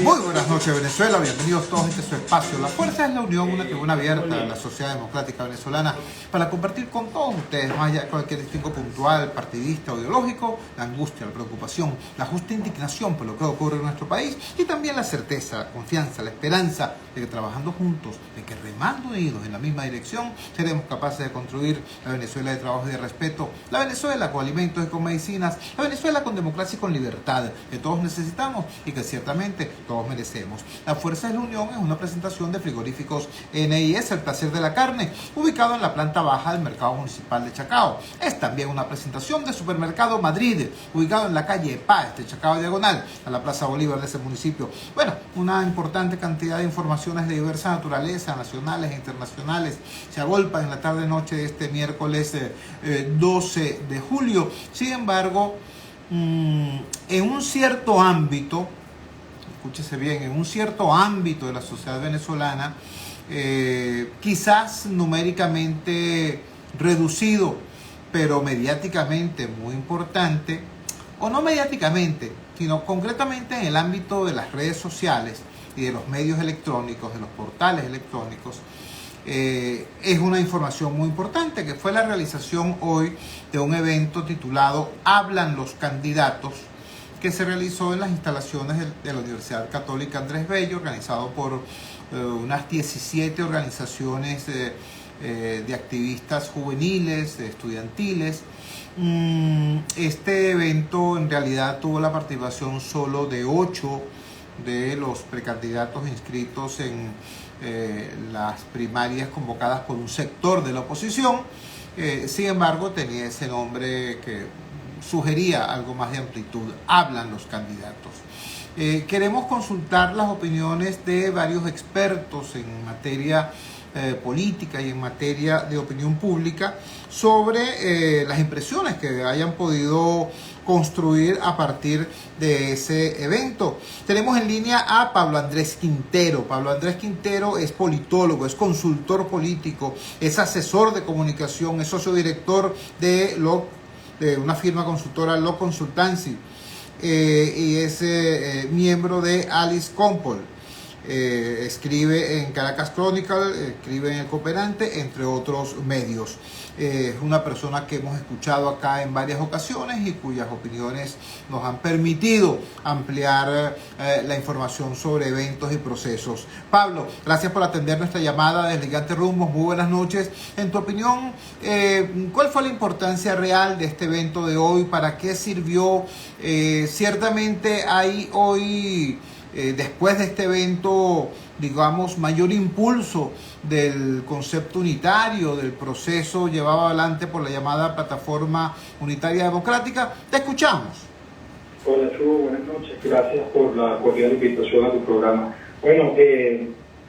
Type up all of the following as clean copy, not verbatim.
Muy buenas noches, Venezuela. Bienvenidos todos a este su espacio. La Fuerza es la Unión, una tribuna abierta de la sociedad democrática venezolana para compartir con todos ustedes, más allá de cualquier distingo puntual, partidista o ideológico, la angustia, la preocupación, la justa indignación por lo que ocurre en nuestro país y también la certeza, la confianza, la esperanza de que trabajando juntos, de que remando unidos en la misma dirección, seremos capaces de construir la Venezuela de trabajo y de respeto, la Venezuela con alimentos y con medicinas, la Venezuela con democracia y con libertad, que todos necesitamos y que ciertamente todos merecemos. La Fuerza de la Unión es una presentación de frigoríficos NIS, el placer de la carne, ubicado en la planta baja del mercado municipal de Chacao. Es también una presentación de Supermercado Madrid, ubicado en la calle Páez de Chacao Diagonal, a la Plaza Bolívar de ese municipio. Bueno, una importante cantidad de informaciones de diversa naturaleza, nacionales e internacionales, se agolpan en la tarde-noche de este miércoles 12 de julio. Sin embargo, en un cierto ámbito, escúchese bien, en un cierto ámbito de la sociedad venezolana, quizás numéricamente reducido, pero mediáticamente muy importante, o no mediáticamente, sino concretamente en el ámbito de las redes sociales y de los medios electrónicos, de los portales electrónicos, es una información muy importante, que fue la realización hoy de un evento titulado Hablan los Candidatos, que se realizó en las instalaciones de la Universidad Católica Andrés Bello, organizado por unas 17 organizaciones de activistas juveniles, estudiantiles. Este evento en realidad tuvo la participación solo de 8 de los precandidatos inscritos en las primarias convocadas por un sector de la oposición. Sin embargo, tenía ese nombre que sugería algo más de amplitud. Hablan los candidatos. Queremos consultar las opiniones de varios expertos en materia política y en materia de opinión pública sobre las impresiones que hayan podido construir a partir de ese evento. Tenemos en línea a Pablo Andrés Quintero. Pablo Andrés Quintero es politólogo, es consultor político, es asesor de comunicación, es socio director de una firma consultora, Lo Consultancy, y es miembro de Alice Compol. Escribe en Caracas Chronicle, escribe en El Cooperante, entre otros medios. Es una persona que hemos escuchado acá en varias ocasiones y cuyas opiniones nos han permitido ampliar la información sobre eventos y procesos. Pablo, gracias por atender nuestra llamada desde Gigante Rumbos. Muy buenas noches. En tu opinión, ¿cuál fue la importancia real de este evento de hoy? ¿Para qué sirvió? Ciertamente hay hoy, después de este evento, digamos, mayor impulso del concepto unitario, del proceso llevado adelante por la llamada Plataforma Unitaria Democrática. Te escuchamos. Hola, Chugo, buenas noches. Gracias por la cordial invitación a tu programa. Bueno,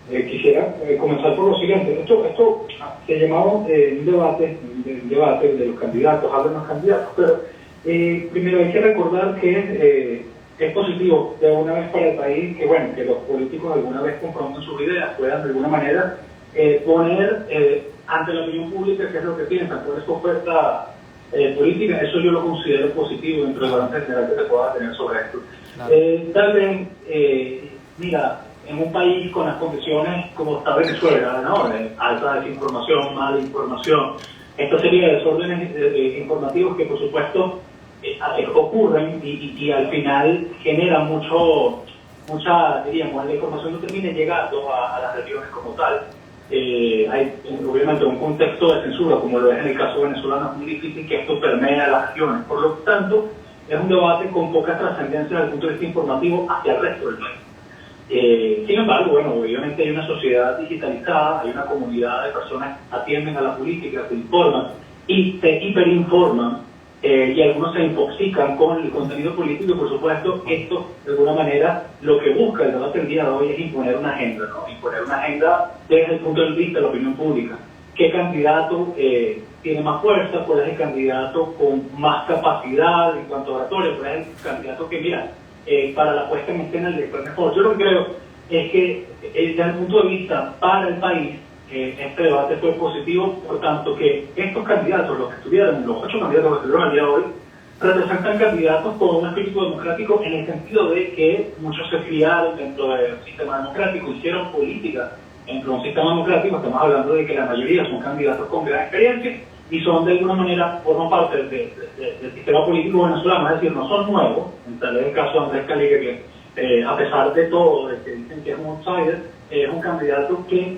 quisiera comenzar por lo siguiente. Esto se llamaba un debate de los candidatos, hablan los candidatos, pero primero hay que recordar que es positivo de alguna vez para el país que, bueno, que los políticos alguna vez confronten sus ideas, puedan de alguna manera poner ante la opinión pública qué es lo que piensan, cuál es su oferta política. Eso yo lo considero positivo dentro del balance general que se pueda tener sobre esto. Claro. Tal vez, mira, en un país con las condiciones como está Venezuela, ¿no? Alta desinformación, mala información, esta serie de desórdenes informativos que por supuesto ocurren y al final generan mucha, diríamos, la información no termina llegando a las regiones como tal. Hay obviamente un contexto de censura, como lo es en el caso venezolano, es muy difícil que esto permee a las regiones. Por lo tanto, es un debate con poca trascendencia desde el punto de vista informativo hacia el resto del país. Sin embargo, bueno, obviamente hay una sociedad digitalizada, hay una comunidad de personas que atienden a la política, se informan y se hiperinforman, y algunos se intoxican con el contenido político y por supuesto esto de alguna manera lo que busca el debate del día de hoy es imponer una agenda, ¿no? Imponer una agenda desde el punto de vista de la opinión pública. ¿Qué candidato tiene más fuerza? ¿Cuál es el candidato con más capacidad en cuanto a oratoria? ¿Cuál es el candidato que, mira, para la puesta en escena le fue mejor? Yo lo que creo es que desde el punto de vista para el país, este debate fue positivo, por tanto que estos candidatos, los que estuvieron, los 8 candidatos que estuvieron el día de hoy, representan candidatos con un espíritu democrático en el sentido de que muchos se criaron dentro del sistema democrático, hicieron política dentro de un sistema democrático. Estamos hablando de que la mayoría son candidatos con gran experiencia y son de alguna manera, forman parte del sistema político venezolano, es decir, no son nuevos. En tal es el caso de Andrés Caliga, que a pesar de todo, de que dicen que es un outsider, es un candidato que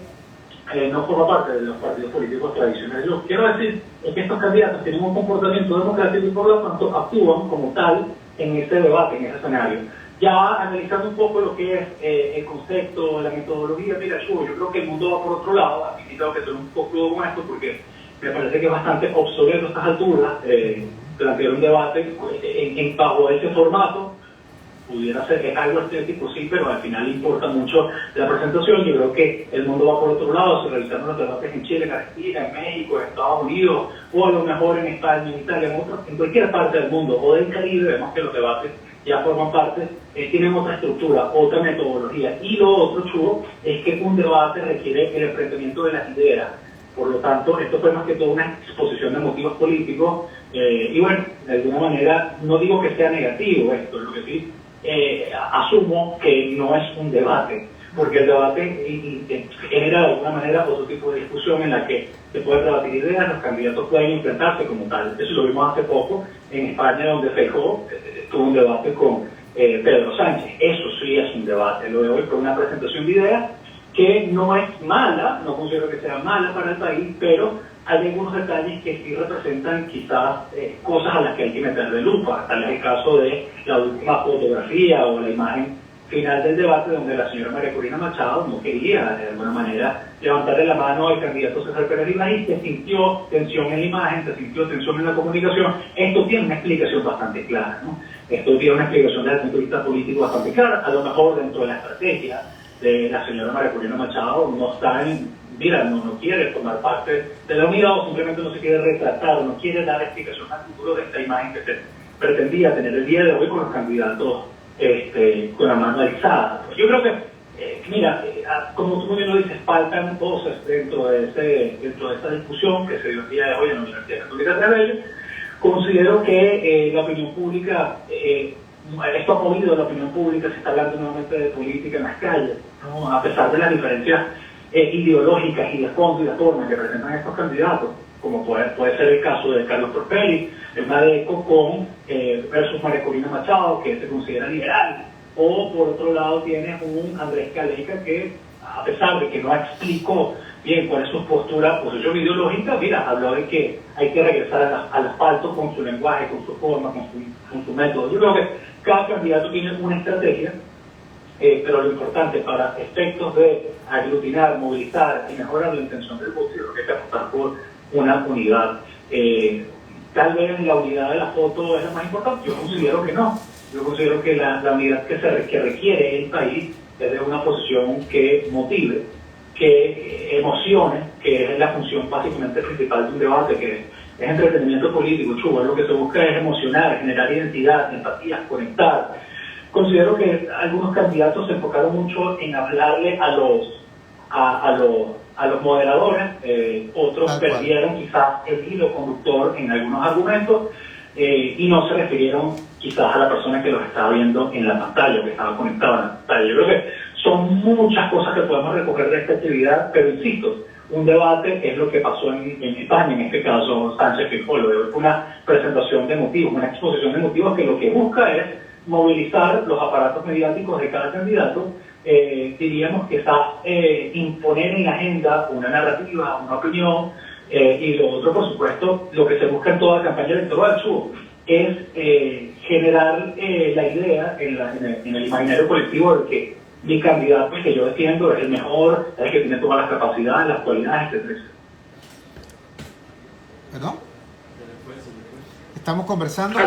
no forma parte de los partidos políticos tradicionales. Lo que quiero decir es que estos candidatos tienen un comportamiento democrático y por lo tanto actúan como tal en este debate, en ese escenario. Ya analizando un poco lo que es el concepto, la metodología, mira, yo creo que el mundo va por otro lado. Aquí sí tengo que ser un poco duro con esto porque me parece que es bastante obsoleto a estas alturas plantear un debate bajo ese formato. Pudiera ser, es algo estético, sí, pero al final importa mucho la presentación. Yo creo que el mundo va por otro lado. Se realizaron los debates en Chile, en Argentina, en México, en Estados Unidos, o a lo mejor en España, en Italia, en cualquier parte del mundo, o del Caribe. Vemos que los debates ya forman parte, tienen otra estructura, otra metodología. Y lo otro, Chugo, es que un debate requiere el enfrentamiento de las ideas. Por lo tanto, esto fue más que todo una exposición de motivos políticos. Y bueno, de alguna manera, no digo que sea negativo esto, lo que sí asumo que no es un debate, porque el debate genera de alguna manera otro tipo de discusión en la que se pueden debatir ideas, los candidatos pueden enfrentarse como tal. Eso lo vimos hace poco en España, donde Feijóo tuvo un debate con Pedro Sánchez. Eso sí es un debate, lo de hoy con una presentación de ideas que no es mala, no considero que sea mala para el país, pero hay algunos detalles que sí representan quizás cosas a las que hay que meterle lupa. Tal es el caso de la última fotografía o la imagen final del debate, donde la señora María Corina Machado no quería de alguna manera levantarle la mano al candidato César Pérez Rivas y se sintió tensión en la imagen, se sintió tensión en la comunicación. Esto tiene una explicación bastante clara, ¿no? Esto tiene una explicación desde el punto de vista político bastante clara. A lo mejor dentro de la estrategia de la señora María Corina Machado no está no quiere formar parte de la unidad, o simplemente no se quiere retratar, no quiere dar explicación al futuro de esta imagen que se pretendía tener el día de hoy con los candidatos con la mano alzada. Yo creo que, como tú muy bien lo dices, faltan cosas dentro de esta discusión que se dio el día de hoy en la Universidad Católica de Bello. Considero que la opinión pública, esto ha movido la opinión pública, se está hablando nuevamente de política en las calles, ¿no? A pesar de las diferencias ideológicas y de fondo y de forma que presentan estos candidatos, como puede ser el caso de Carlos Prosperi, el Madeco con versus María Corina Machado, que se considera liberal, o por otro lado tienes un Andrés Caleca que, a pesar de que no explicó bien cuál es su postura, posición ideológica, habló de que hay que regresar al asfalto con su lenguaje, con su forma, con su método. Yo creo que cada candidato tiene una estrategia, pero lo importante para efectos de aglutinar, movilizar y mejorar la intención del voto, yo creo que hay que apostar por una unidad. Tal vez la unidad de la foto es la más importante. Yo considero que no. Yo considero que la unidad que requiere el país es de una posición que motive, que emocione, que es la función básicamente principal de un debate, que es entretenimiento político, Chuba. Lo que se busca es emocionar, generar identidad, empatía, conectar. Considero que algunos candidatos se enfocaron mucho en hablarle a los moderadores, otros perdieron quizás el hilo conductor en algunos argumentos y no se refirieron quizás a la persona que los estaba viendo en la pantalla o que estaba conectada en la pantalla. Yo creo que son muchas cosas que podemos recoger de esta actividad, pero insisto, un debate es lo que pasó en España, en este caso Sánchez Feijóo. Fue una presentación de motivos, una exposición de motivos que lo que busca es movilizar los aparatos mediáticos de cada candidato, diríamos que está imponer en la agenda una narrativa, una opinión, y lo otro, por supuesto, lo que se busca en toda campaña electoral, es generar la idea en el imaginario colectivo de que mi candidato, el que yo defiendo, es el mejor, es el que tiene todas las capacidades, las cualidades, etc. ¿Perdón? Estamos conversando.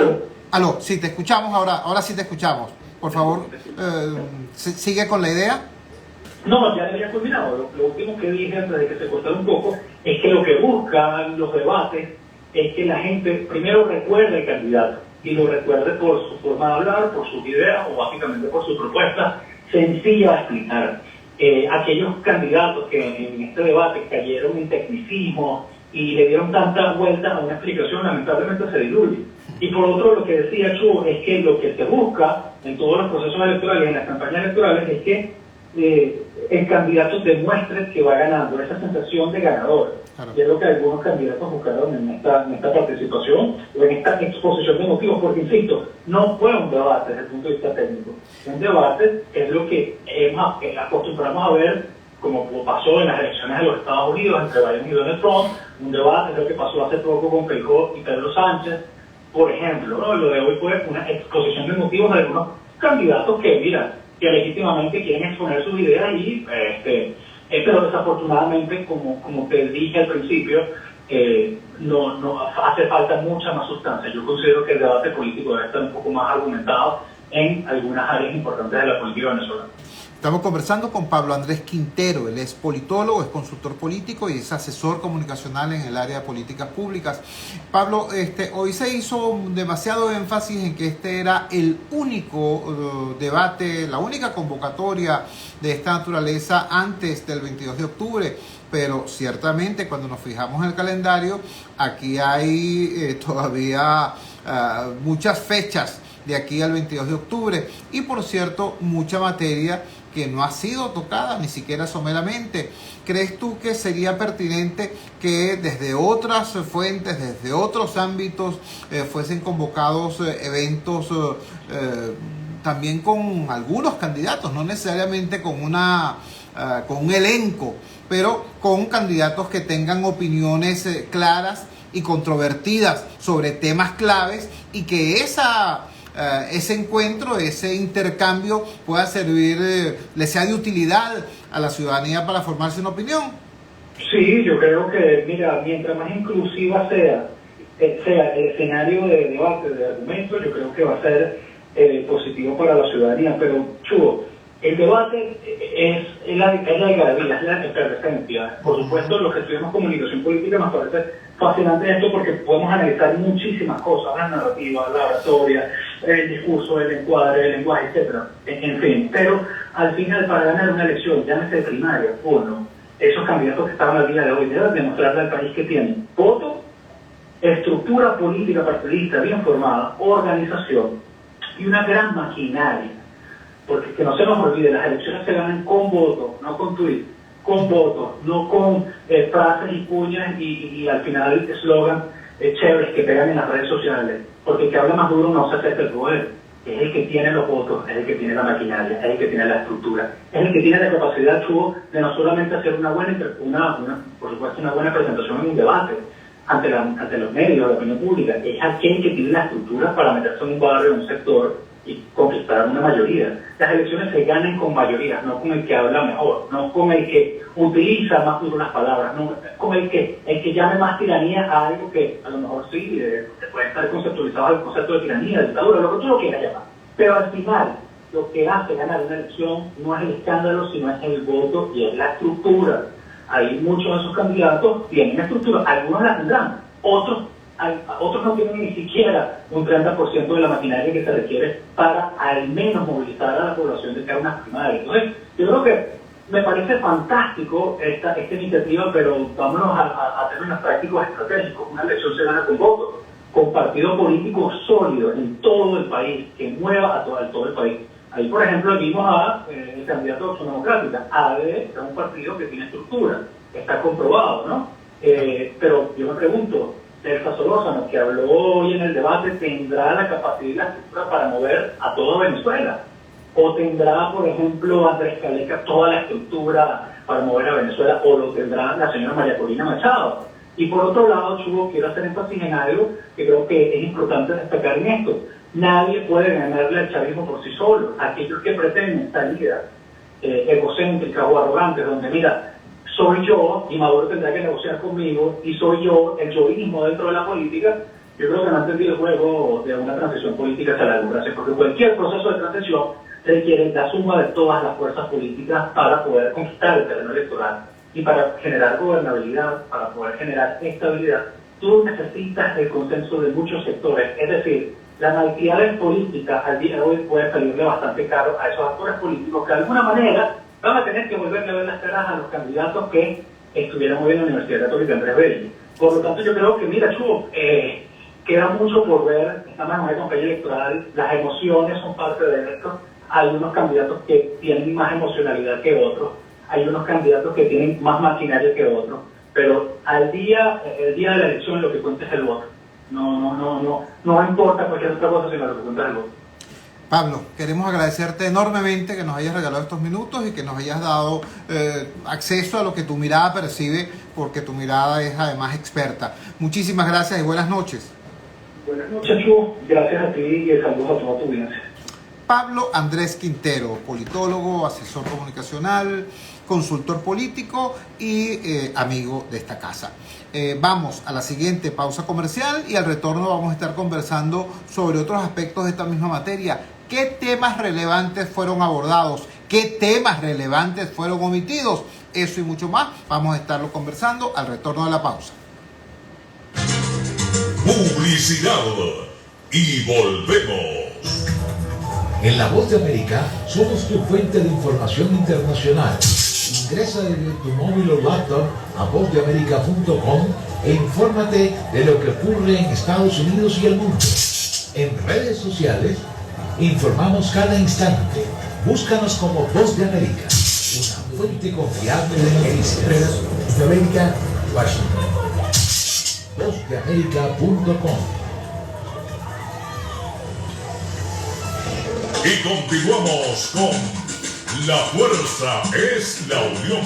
Aló, sí, te escuchamos ahora sí te escuchamos. Por favor, sigue con la idea. No, ya había culminado. Lo último que dije antes de que se cortara un poco es que lo que buscan los debates es que la gente primero recuerde el candidato y lo recuerde por su forma de hablar, por sus ideas o básicamente por su propuesta sencilla de explicar. Aquellos candidatos que en este debate cayeron en tecnicismo y le dieron tantas vueltas a una explicación, lamentablemente se diluye. Y por otro, lo que decía Chu es que lo que se busca en todos los procesos electorales y en las campañas electorales es que el candidato demuestre que va ganando, esa sensación de ganador. Claro. Y es lo que algunos candidatos buscaron en esta participación o en esta exposición de motivos, porque insisto, no fue un debate desde el punto de vista técnico. Un debate es lo que acostumbramos a ver, como pasó en las elecciones de los Estados Unidos entre Biden y Donald Trump. Un debate es lo que pasó hace poco con Feijóo y Pedro Sánchez, por ejemplo, ¿no? Lo de hoy fue una exposición de motivos de algunos candidatos que legítimamente quieren exponer sus ideas pero desafortunadamente, como te dije al principio, no hace falta mucha más sustancia. Yo considero que el debate político debe estar un poco más argumentado en algunas áreas importantes de la política venezolana. Estamos conversando con Pablo Andrés Quintero. Él es politólogo, es consultor político y es asesor comunicacional en el área de políticas públicas. Pablo, hoy se hizo demasiado énfasis en que este era el único debate, la única convocatoria de esta naturaleza antes del 22 de octubre. Pero ciertamente cuando nos fijamos en el calendario, aquí hay todavía muchas fechas de aquí al 22 de octubre y por cierto mucha materia que no ha sido tocada ni siquiera someramente. ¿Crees tú que sería pertinente que desde otras fuentes, desde otros ámbitos fuesen convocados eventos también con algunos candidatos, no necesariamente con un elenco, pero con candidatos que tengan opiniones claras y controvertidas sobre temas claves y que ese encuentro, ese intercambio pueda servir, le sea de utilidad a la ciudadanía para formarse una opinión? Sí, yo creo que, mientras más inclusiva sea el escenario de debate, de argumentos, yo creo que va a ser positivo para la ciudadanía. Pero, Chugo, el debate es la algarabía, es la efervescencia. Por supuesto, los que estudiamos comunicación política nos parece fascinante esto porque podemos analizar muchísimas cosas, la narrativa, la oratoria, el discurso, el encuadre, el lenguaje, etcétera. En fin, pero al final, para ganar una elección, llámese primaria o no, esos candidatos que estaban al día de hoy deben demostrarle al país que tienen voto, estructura política partidista bien formada, organización y una gran maquinaria. Porque que no se nos olvide, las elecciones se ganan con votos, no con tweets, con votos, no con frases y cuñas y al final eslogan chéveres que pegan en las redes sociales. Porque el que habla más duro no se acerca al poder. Es el que tiene los votos, es el que tiene la maquinaria, es el que tiene la estructura, es el que tiene la capacidad, Chugo, de no solamente hacer por supuesto, una buena presentación en un debate ante los medios, la opinión pública, es aquel que tiene la estructura para meterse en un barrio, en un sector y conquistar una mayoría. Las elecciones se ganan con mayorías, no con el que habla mejor, no con el que utiliza más duro las palabras, no con el que llame más tiranía a algo que a lo mejor sí puede estar conceptualizado el concepto de tiranía, de dictadura, lo que tú lo quieras llamar. Pero al final, lo que hace ganar una elección no es el escándalo, sino es el voto y es la estructura. Hay muchos de esos candidatos tienen estructura, algunos la tendrán, otros no tienen ni siquiera un 30% de la maquinaria que se requiere para al menos movilizar a la población de cada una primaria. Entonces, yo creo que me parece fantástico esta iniciativa, pero vámonos a términos prácticos estratégicos. Una elección se gana con votos, con partido político sólido en todo el país, que mueva a todo el país. Ahí, por ejemplo, vimos el candidato de Opción Democrática, AD, es un partido que tiene estructura, está comprobado, ¿no? Pero yo me pregunto, Elsa Solórzano, que habló hoy en el debate, ¿tendrá la capacidad y la estructura para mover a toda Venezuela? ¿O tendrá, por ejemplo, Andrés Caleca toda la estructura para mover a Venezuela? ¿O lo tendrá la señora María Corina Machado? Y por otro lado, Chugo, quiero hacer énfasis en algo que creo que es importante destacar en esto. Nadie puede ganarle al chavismo por sí solo. Aquellos que pretenden salidas egocéntricas o arrogantes, donde mira, soy yo y Maduro tendrá que negociar conmigo y soy yo, el yoísmo dentro de la política, yo creo que no ha entendido el juego de una transición política hacia la democracia, porque cualquier proceso de transición requiere la suma de todas las fuerzas políticas para poder conquistar el terreno electoral y para generar gobernabilidad, para poder generar estabilidad. Tú necesitas el consenso de muchos sectores, es decir, las actividades políticas al día de hoy pueden salirle bastante caro a esos actores políticos que de alguna manera van a tener que volverle a ver las caras a los candidatos que estuvieron hoy en la Universidad Católica Andrés Bello. Por lo tanto, yo creo que, mira, Chugo, queda mucho por ver, estamos en una campaña electoral, las emociones son parte de esto. Hay unos candidatos que tienen más emocionalidad que otros, hay unos candidatos que tienen más maquinaria que otros, pero el día de la elección lo que cuenta es el voto. No importa cualquier otra cosa, sino lo que cuenta es el voto. Pablo, queremos agradecerte enormemente que nos hayas regalado estos minutos y que nos hayas dado acceso a lo que tu mirada percibe, porque tu mirada es además experta. Muchísimas gracias y buenas noches. Buenas noches, Chu. Gracias a ti y saludos a toda tu audiencia. Pablo Andrés Quintero, politólogo, asesor comunicacional, consultor político y amigo de esta casa. Vamos a la siguiente pausa comercial y al retorno vamos a estar conversando sobre otros aspectos de esta misma materia. ¿Qué temas relevantes fueron abordados? ¿Qué temas relevantes fueron omitidos? Eso y mucho más vamos a estarlo conversando al retorno de la pausa. Publicidad y volvemos. En La Voz de América somos tu fuente de información internacional. Ingresa desde tu móvil o laptop a vozdeamerica.com e infórmate de lo que ocurre en Estados Unidos y el mundo. En redes sociales informamos cada instante. Búscanos como Voz de América, una fuente confiable de noticias. Voz de América, Washington. Vozdeamerica.com. Y continuamos con La Fuerza es la Unión.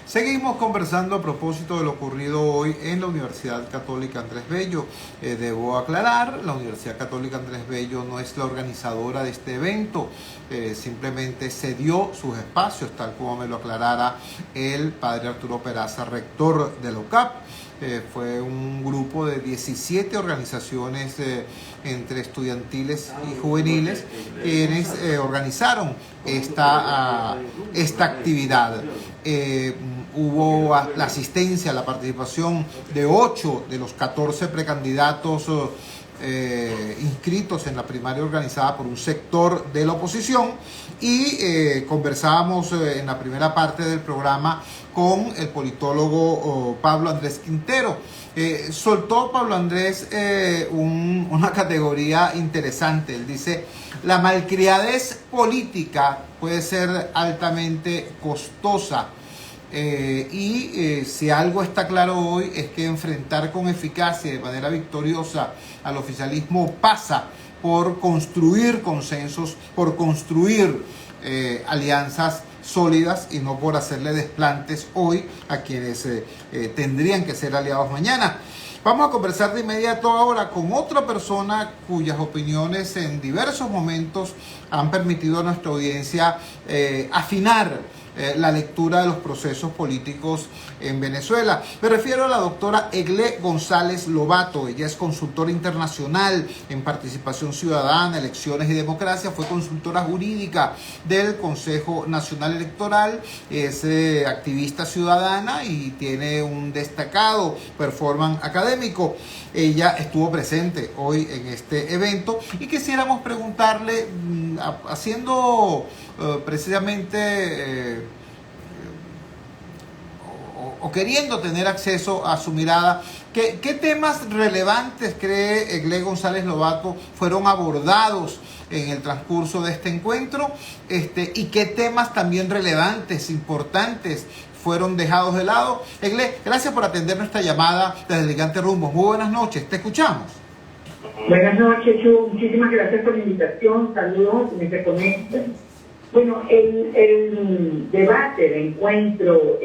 Seguimos conversando a propósito de lo ocurrido hoy en la Universidad Católica Andrés Bello. Debo aclarar, la Universidad Católica Andrés Bello no es la organizadora de este evento, simplemente cedió sus espacios, tal como me lo aclarara el padre Arturo Peraza, rector de la UCAP. Fue un grupo de 17 organizaciones entre estudiantiles y juveniles quienes organizaron esta actividad. Hubo la asistencia, la participación de 8 de los 14 precandidatos inscritos en la primaria organizada por un sector de la oposición y conversábamos en la primera parte del programa con el politólogo Pablo Andrés Quintero. Soltó Pablo Andrés una categoría interesante. Él dice: la malcriadez política puede ser altamente costosa. Si algo está claro hoy es que enfrentar con eficacia y de manera victoriosa al oficialismo pasa por construir consensos, por construir alianzas sólidas y no por hacerle desplantes hoy a quienes tendrían que ser aliados mañana. Vamos a conversar de inmediato ahora con otra persona cuyas opiniones en diversos momentos han permitido a nuestra audiencia afinar la lectura de los procesos políticos en Venezuela. Me refiero a la doctora Eglé González Lobato. Ella es consultora internacional en participación ciudadana, elecciones y democracia. Fue consultora jurídica del Consejo Nacional Electoral. Es activista ciudadana y tiene un destacado performance académico. Ella estuvo presente hoy en este evento y quisiéramos preguntarle, haciendo precisamente o queriendo tener acceso a su mirada, ¿qué temas relevantes cree Eglé González Lobato fueron abordados en el transcurso de este encuentro? Y qué temas también relevantes, importantes, fueron dejados de lado. Eglé, gracias por atender nuestra llamada desde Elegante Rumbo. Muy buenas noches, te escuchamos. Buenas noches, Chu. Muchísimas gracias por la invitación. Saludos y se conecten. Bueno, el debate, el encuentro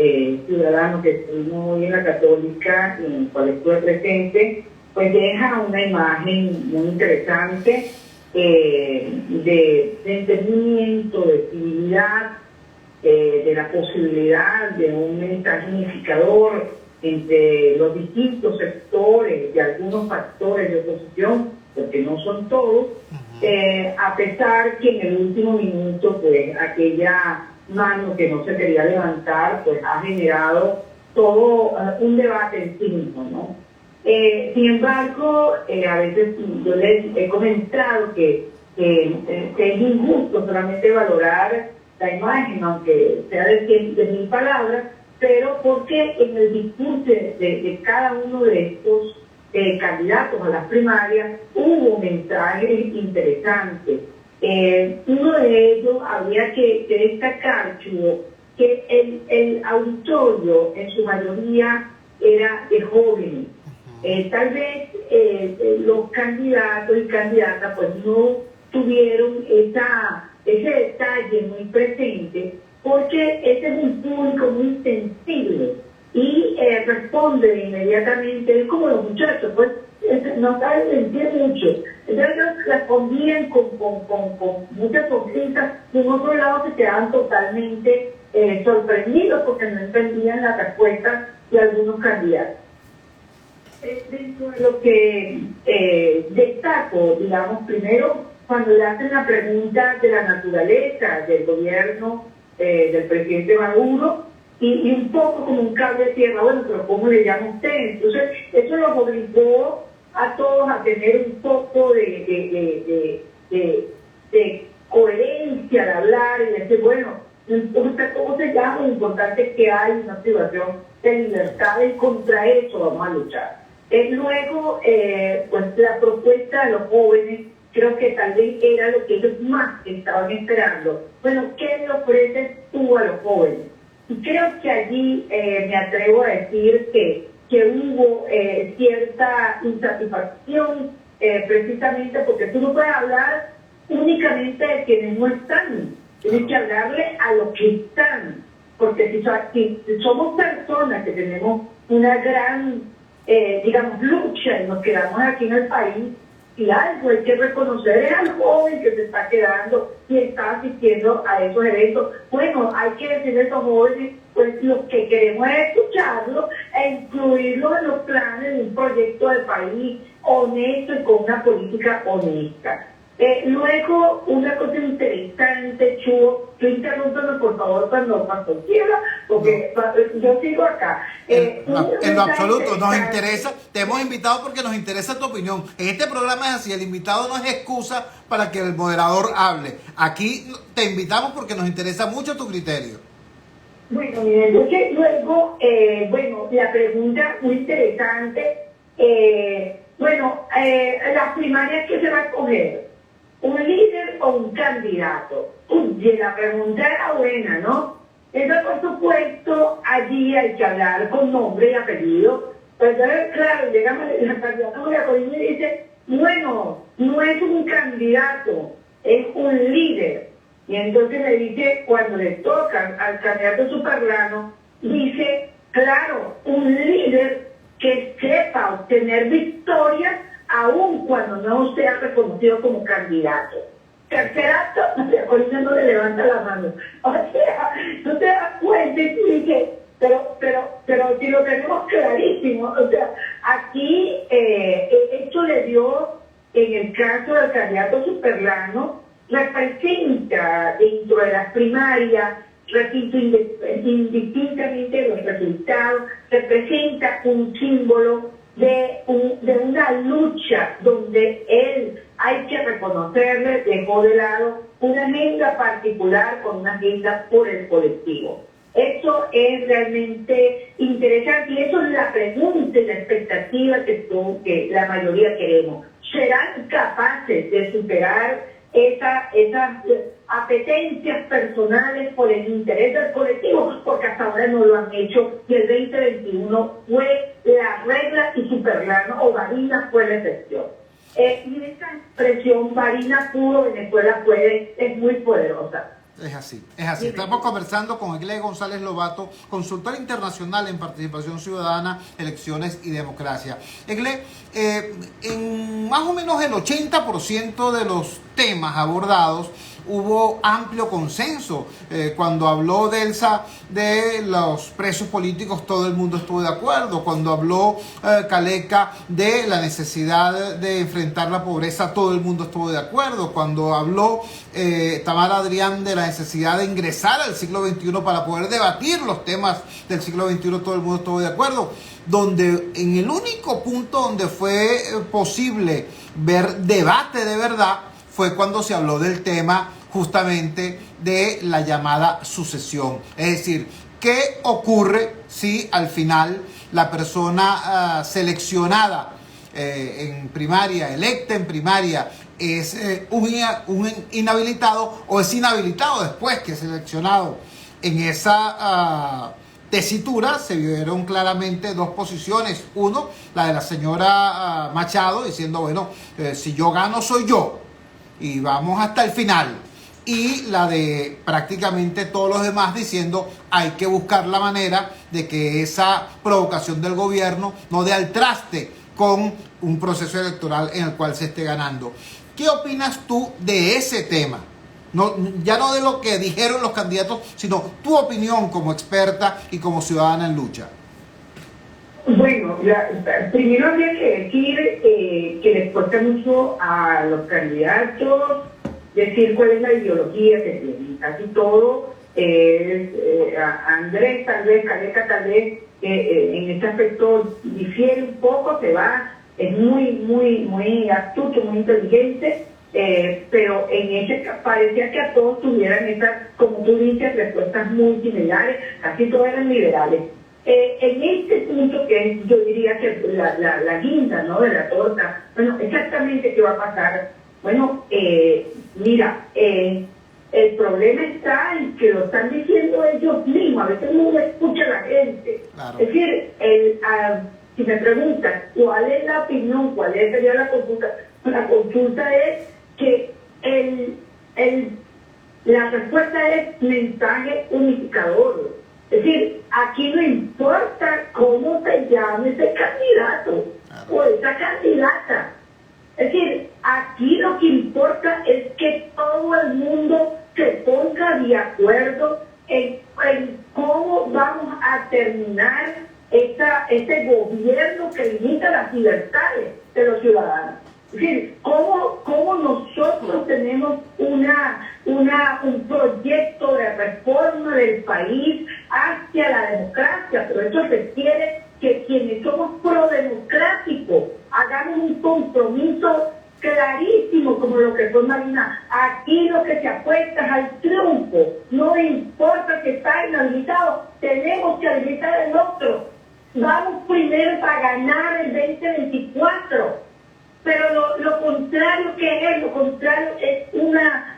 ciudadano que tuvimos hoy en la Católica, en el cual estuve presente, pues deja una imagen muy interesante de entendimiento, de civilidad, de la posibilidad de un mensaje unificador entre los distintos sectores y algunos factores de oposición, porque no son todos, a pesar que en el último minuto, pues, aquella mano que no se quería levantar, pues, ha generado todo un debate en sí mismo, ¿no? Sin embargo, a veces yo les he comentado que es injusto solamente valorar la imagen, aunque sea de 100.000 palabras, pero porque en el discurso de cada uno de estos candidatos a las primarias hubo mensajes interesantes. Uno de ellos habría que destacar, Chugo, que el auditorio en su mayoría era de jóvenes. Tal vez los candidatos y candidatas pues no tuvieron ese detalle muy presente, porque ese es un público muy sensible y responde inmediatamente, es como los muchachos, pues no saben mentir mucho. Entonces ellos respondían con muchas cositas, y en otro lado se quedaban totalmente sorprendidos porque no entendían la respuesta de algunos candidatos. Dentro de lo que destaco, digamos, primero, cuando le hacen la pregunta de la naturaleza del gobierno del presidente Maduro, y un poco como un cable de tierra, bueno, pero ¿cómo le llama usted? Entonces, eso los obligó a todos a tener un poco de coherencia al hablar y decir, bueno, ¿cómo se llama? Lo importante es que hay una situación de libertad y contra eso vamos a luchar. Luego, pues la propuesta de los jóvenes, creo que tal vez era lo que ellos más estaban esperando. Bueno, ¿qué le ofreces tú a los jóvenes? Y creo que allí me atrevo a decir que hubo cierta insatisfacción, precisamente porque tú no puedes hablar únicamente de quienes no están, tienes que hablarle a los que están, porque si somos personas que tenemos una gran, digamos, lucha y nos quedamos aquí en el país, y algo hay que reconocer es al joven que se está quedando y está asistiendo a esos eventos. Bueno, hay que decirle a esos jóvenes, pues lo que queremos es escucharlos e incluirlos en los planes de un proyecto de país honesto y con una política honesta. Luego, una cosa interesante, Chugo, tú interrúmpeme por favor cuando quiera, porque yo sigo acá. En lo absoluto, nos interesa, te hemos invitado porque nos interesa tu opinión. En este programa es así, el invitado no es excusa para que el moderador hable. Aquí te invitamos porque nos interesa mucho tu criterio. Bueno, miren, luego, la pregunta muy interesante, las primarias que se va a escoger, ¿un líder o un candidato? Y la pregunta era buena, ¿no? Entonces, por supuesto, allí hay que hablar con nombre y apellido. Pues claro, llegamos la candidata María Corina y dice, bueno, no es un candidato, es un líder. Y entonces le dice, cuando le tocan al candidato Superlano, dice, claro, un líder que sepa obtener victorias aun cuando no sea reconocido como candidato. Tercer acto, María Corina no le levanta la mano. O sea, no te das cuenta y dice, pero si lo tenemos clarísimo, o sea, aquí esto le dio, en el caso del candidato Superlano, representa dentro de las primarias, repito, indistintamente los resultados, representa un símbolo de una lucha donde él, hay que reconocerle, dejó de lado una agenda particular con una agenda por el colectivo. Esto es realmente interesante y eso es la pregunta y la expectativa que la mayoría queremos. ¿Serán capaces de superar esas apetencias personales por el interés del colectivo? Porque hasta ahora no lo han hecho y el 2021 fue la regla y Superlano o Varina fue la excepción. Y esa expresión Varina pudo, Venezuela puede, es muy poderosa. Es así, es así. Estamos conversando con Egle González Lobato, consultora internacional en participación ciudadana, elecciones y democracia. Egle, en más o menos el 80% de los temas abordados hubo amplio consenso. Cuando habló Delsa de los presos políticos, todo el mundo estuvo de acuerdo. Cuando habló Caleca de la necesidad de enfrentar la pobreza, todo el mundo estuvo de acuerdo. Cuando habló Tamara Adrián de la necesidad de ingresar al siglo XXI para poder debatir los temas del siglo XXI, todo el mundo estuvo de acuerdo. Donde en el único punto donde fue posible ver debate de verdad fue cuando se habló del tema justamente de la llamada sucesión. Es decir, ¿Qué ocurre si al final la persona seleccionada en primaria, electa en primaria, es un inhabilitado o es inhabilitado después que es seleccionado? En esa tesitura se vieron claramente dos posiciones. Uno, la de la señora Machado, diciendo, bueno, si yo gano soy yo y vamos hasta el final. Y la de prácticamente todos los demás diciendo, hay que buscar la manera de que esa provocación del gobierno no dé al traste con un proceso electoral en el cual se esté ganando. ¿Qué opinas tú de ese tema? No, ya no de lo que dijeron los candidatos, sino tu opinión como experta y como ciudadana en lucha. Bueno, primero habría que decir que les cuesta mucho a los candidatos decir cuál es la ideología que tienen. Casi todo es Andrés, tal vez, Careca, tal vez, en este aspecto difiere un poco, es muy astuto, muy inteligente. Pero en ese parecía que a todos tuvieran estas, como tú dices, respuestas muy similares, casi todos eran liberales. En este punto que es, yo diría que la guinda, ¿no?, de la torta, bueno, exactamente qué va a pasar. Bueno, mira, el problema está en que lo están diciendo ellos mismos, a veces no lo escucha la gente. Claro. Es decir, si me preguntan cuál es la opinión, cuál sería la consulta es que la respuesta es mensaje unificador. Es decir, aquí no importa cómo se llame ese candidato o esa candidata. Es decir, aquí lo que importa es que todo el mundo se ponga de acuerdo en cómo vamos a terminar este gobierno que limita las libertades de los ciudadanos. Es decir, cómo nosotros tenemos un proyecto de reforma del país hacia la democracia, pero eso requiere que quienes somos prodemocráticos hagamos un compromiso clarísimo como lo que fue Marina. Aquí lo que se apuesta es al triunfo, no importa que está inhabilitado, tenemos que habilitar el otro. Vamos primero para ganar el 2024. Pero lo contrario es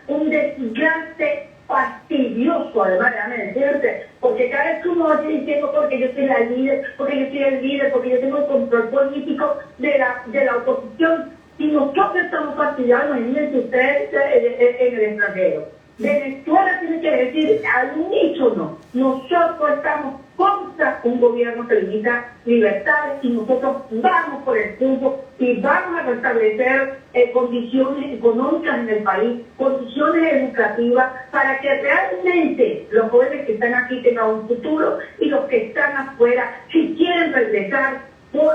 un desgaste fastidioso, además, déjame decirte, porque cada vez que uno oye diciendo porque yo soy la líder, porque yo soy el líder, porque yo tengo el control político de la oposición, si nosotros estamos fastidiados, imagínense ustedes en el extranjero. Venezuela tiene que decir al unísono, nosotros estamos contra un gobierno que limita libertades y nosotros vamos por el punto y vamos a restablecer condiciones económicas en el país, condiciones educativas, para que realmente los jóvenes que están aquí tengan un futuro y los que están afuera, si quieren regresar,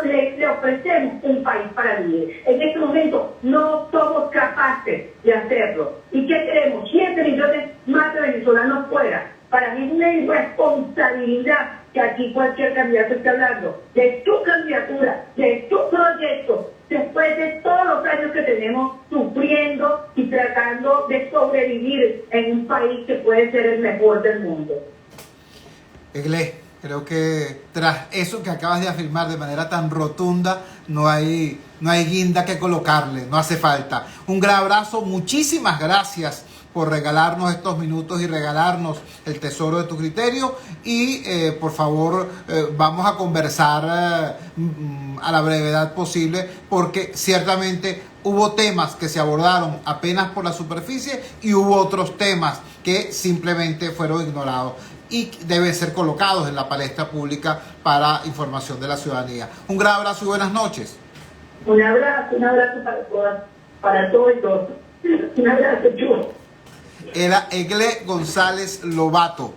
le ofrecemos un país para vivir. En este momento no somos capaces de hacerlo. ¿Y qué queremos? 7 millones más de venezolanos fuera. Para mí es una irresponsabilidad que aquí cualquier candidato esté hablando de tu candidatura, de tu proyecto, después de todos los años que tenemos sufriendo y tratando de sobrevivir en un país que puede ser el mejor del mundo. Creo que tras eso que acabas de afirmar de manera tan rotunda, no hay guinda que colocarle, no hace falta. Un gran abrazo, muchísimas gracias por regalarnos estos minutos y regalarnos el tesoro de tu criterio. Y por favor, vamos a conversar a la brevedad posible, porque ciertamente hubo temas que se abordaron apenas por la superficie y hubo otros temas que simplemente fueron ignorados y deben ser colocados en la palestra pública para información de la ciudadanía. Un gran abrazo y buenas noches. Un abrazo para todos y todos. Un abrazo, chulo. Era Egle González Lobato,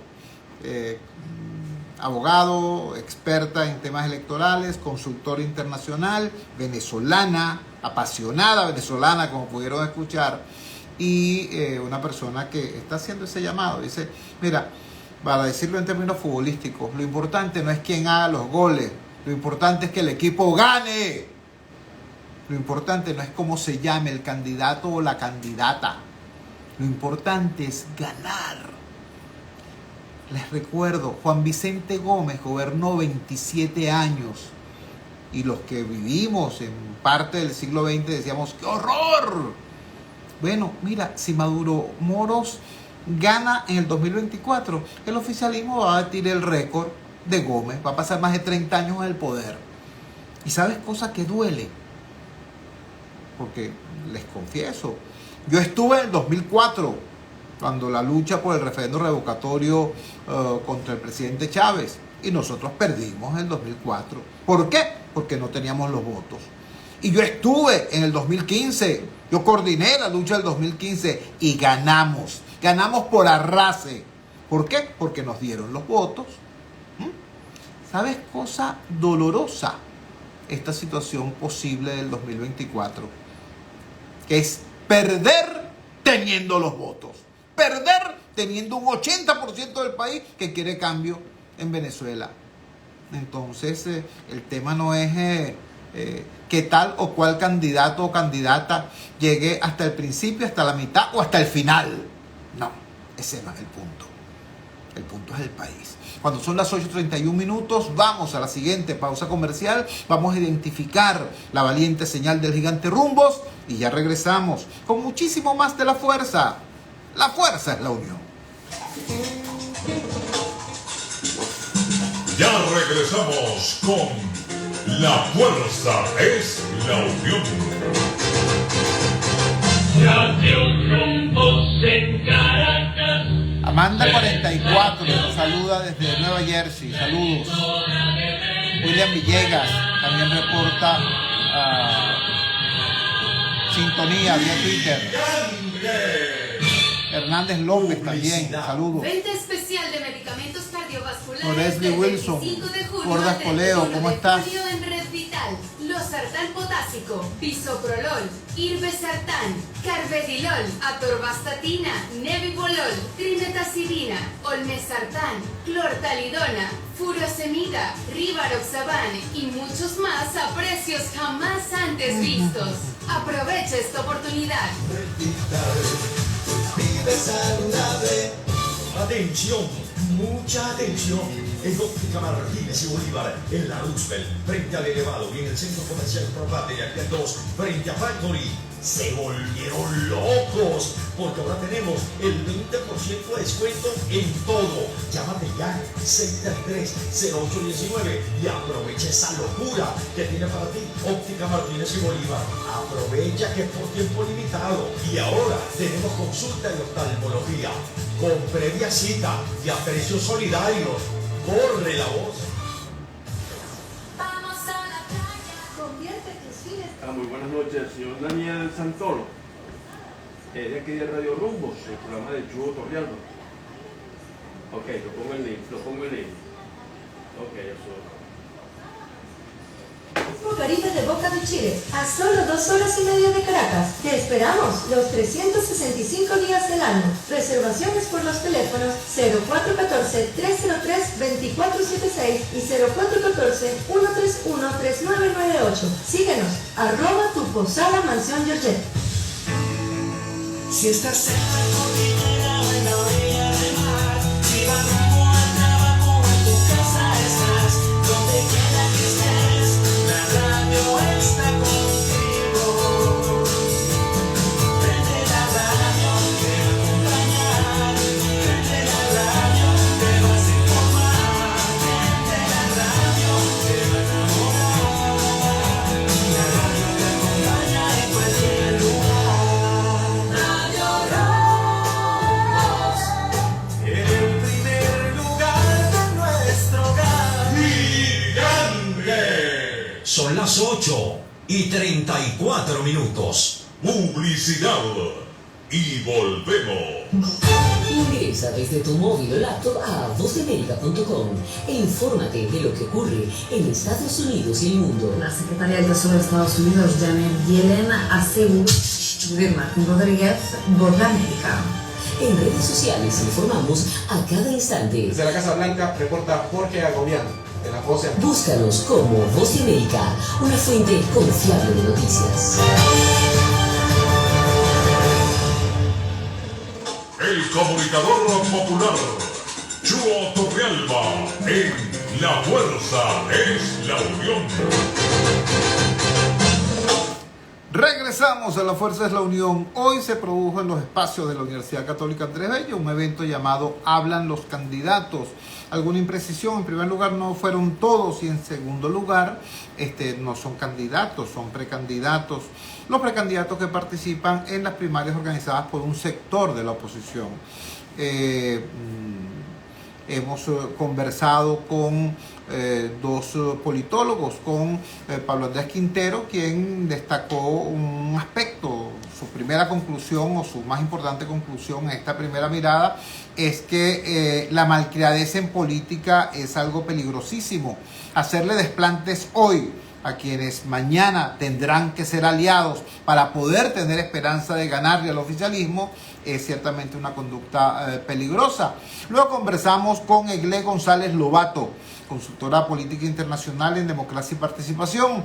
abogado, experta en temas electorales, consultora internacional, venezolana, apasionada venezolana, como pudieron escuchar, y una persona que está haciendo ese llamado. Dice, mira, para decirlo en términos futbolísticos, lo importante no es quién haga los goles, lo importante es que el equipo gane. Lo importante no es cómo se llame el candidato o la candidata. Lo importante es ganar. Les recuerdo, Juan Vicente Gómez gobernó 27 años y los que vivimos en parte del siglo XX decíamos ¡qué horror! Bueno, mira, si Maduro Moros gana en el 2024, el oficialismo va a batir el récord de Gómez, va a pasar más de 30 años en el poder. Y sabes cosa que duele, porque les confieso, yo estuve en el 2004, cuando la lucha por el referendo revocatorio contra el presidente Chávez, y nosotros perdimos en el 2004. ¿Por qué? Porque no teníamos los votos. Y yo estuve en el 2015, yo coordiné la lucha del 2015 y ganamos. Ganamos por arrase. ¿Por qué? Porque nos dieron los votos. ¿Sabes cosa dolorosa? Esta situación posible del 2024, que es perder teniendo los votos. Perder teniendo un 80% del país que quiere cambio en Venezuela. Entonces, el tema no es que tal o cual candidato o candidata llegue hasta el principio, hasta la mitad o hasta el final. No, ese no es el punto. El punto es el país. Cuando son las 8:31 minutos, vamos a la siguiente pausa comercial. Vamos a identificar la valiente señal del gigante Rumbos y ya regresamos con muchísimo más de La Fuerza. La fuerza es la unión. Ya regresamos con La Fuerza es la unión. Radio Rumbos en Caracas. Amanda 44 nos saluda desde Nueva Jersey. Saludos. William Villegas también reporta sintonía vía Twitter. Hernández López también, saludos. Venta especial de medicamentos cardiovasculares. Leslie Wilson, Gordas Poleo, ¿cómo estás? En Red Vital, Losartán potásico, Bisoprolol, Irbesartán, Carvedilol, Atorvastatina, Nebivolol, Trimetazidina, Olmesartán, Clortalidona, Furosemida, Rivaroxaban y muchos más a precios jamás antes vistos. Aprovecha esta oportunidad. Vive saludable. Atención, mucha atención. En Óptica Martínez y Bolívar, en la Roosevelt, frente al Elevado y en el Centro Comercial Probate y aquí al 2, frente a Factory, se volvieron locos, porque ahora tenemos el 20% de descuento en todo. Llámate ya, 633-0819 y aprovecha esa locura que tiene para ti Óptica Martínez y Bolívar. Aprovecha que es por tiempo limitado y ahora tenemos consulta de oftalmología con previa cita y a precios solidarios. Corre la voz. Vamos a la playa. Convierte tus fines. Muy buenas noches, señor Daniel Santoro. De aquí de Radio Rumbos, el programa de Chugo Torrialba. Ok, lo pongo en link. Ok, eso. Caribe de Boca de Chile, a solo 2 horas y media de Caracas. Te esperamos los 365 días del año. Reservaciones por los teléfonos 0414-303-2476 y 0414-131-3998. Síguenos, @tuposada-mansión-Georgette. Si estás cerca de cordillera o en la orilla del mar, si vas rumbo al trabajo o en tu casa estás, donde quiera que estés, la radio está contigo. Prende la radio, te va a acompañar. Prende la radio, te vas a informar. Prende la radio, te va a enamorar. La radio te acompaña en cualquier lugar. Son las 8:34. Publicidad. Y volvemos. Ingresa desde tu móvil o laptop a voceamerica.com e infórmate de lo que ocurre en Estados Unidos y el mundo. La secretaria del Tesoro de Estados Unidos, Janet Yellen, aseguró de Martín Rodríguez, Voz de América. En redes sociales informamos a cada instante. Desde la Casa Blanca reporta Jorge Agobián, de la Voz de América. Búscanos como Voz de América, una fuente confiable de noticias. El comunicador popular, Chuo Torrealba en La Fuerza es la Unión. Regresamos a La Fuerza es la Unión. Hoy se produjo en los espacios de la Universidad Católica Andrés Bello un evento llamado Hablan los Candidatos. Alguna imprecisión: en primer lugar no fueron todos, y en segundo lugar no son candidatos, son precandidatos. Los precandidatos que participan en las primarias organizadas por un sector de la oposición. Hemos conversado con dos politólogos, con Pablo Andrés Quintero, quien destacó un aspecto. Su primera conclusión, o su más importante conclusión en esta primera mirada, es que la malcriadez en política es algo peligrosísimo. Hacerle desplantes hoy a quienes mañana tendrán que ser aliados para poder tener esperanza de ganarle al oficialismo es ciertamente una conducta peligrosa. Luego conversamos con Eglé González Lobato, consultora política internacional en democracia y participación,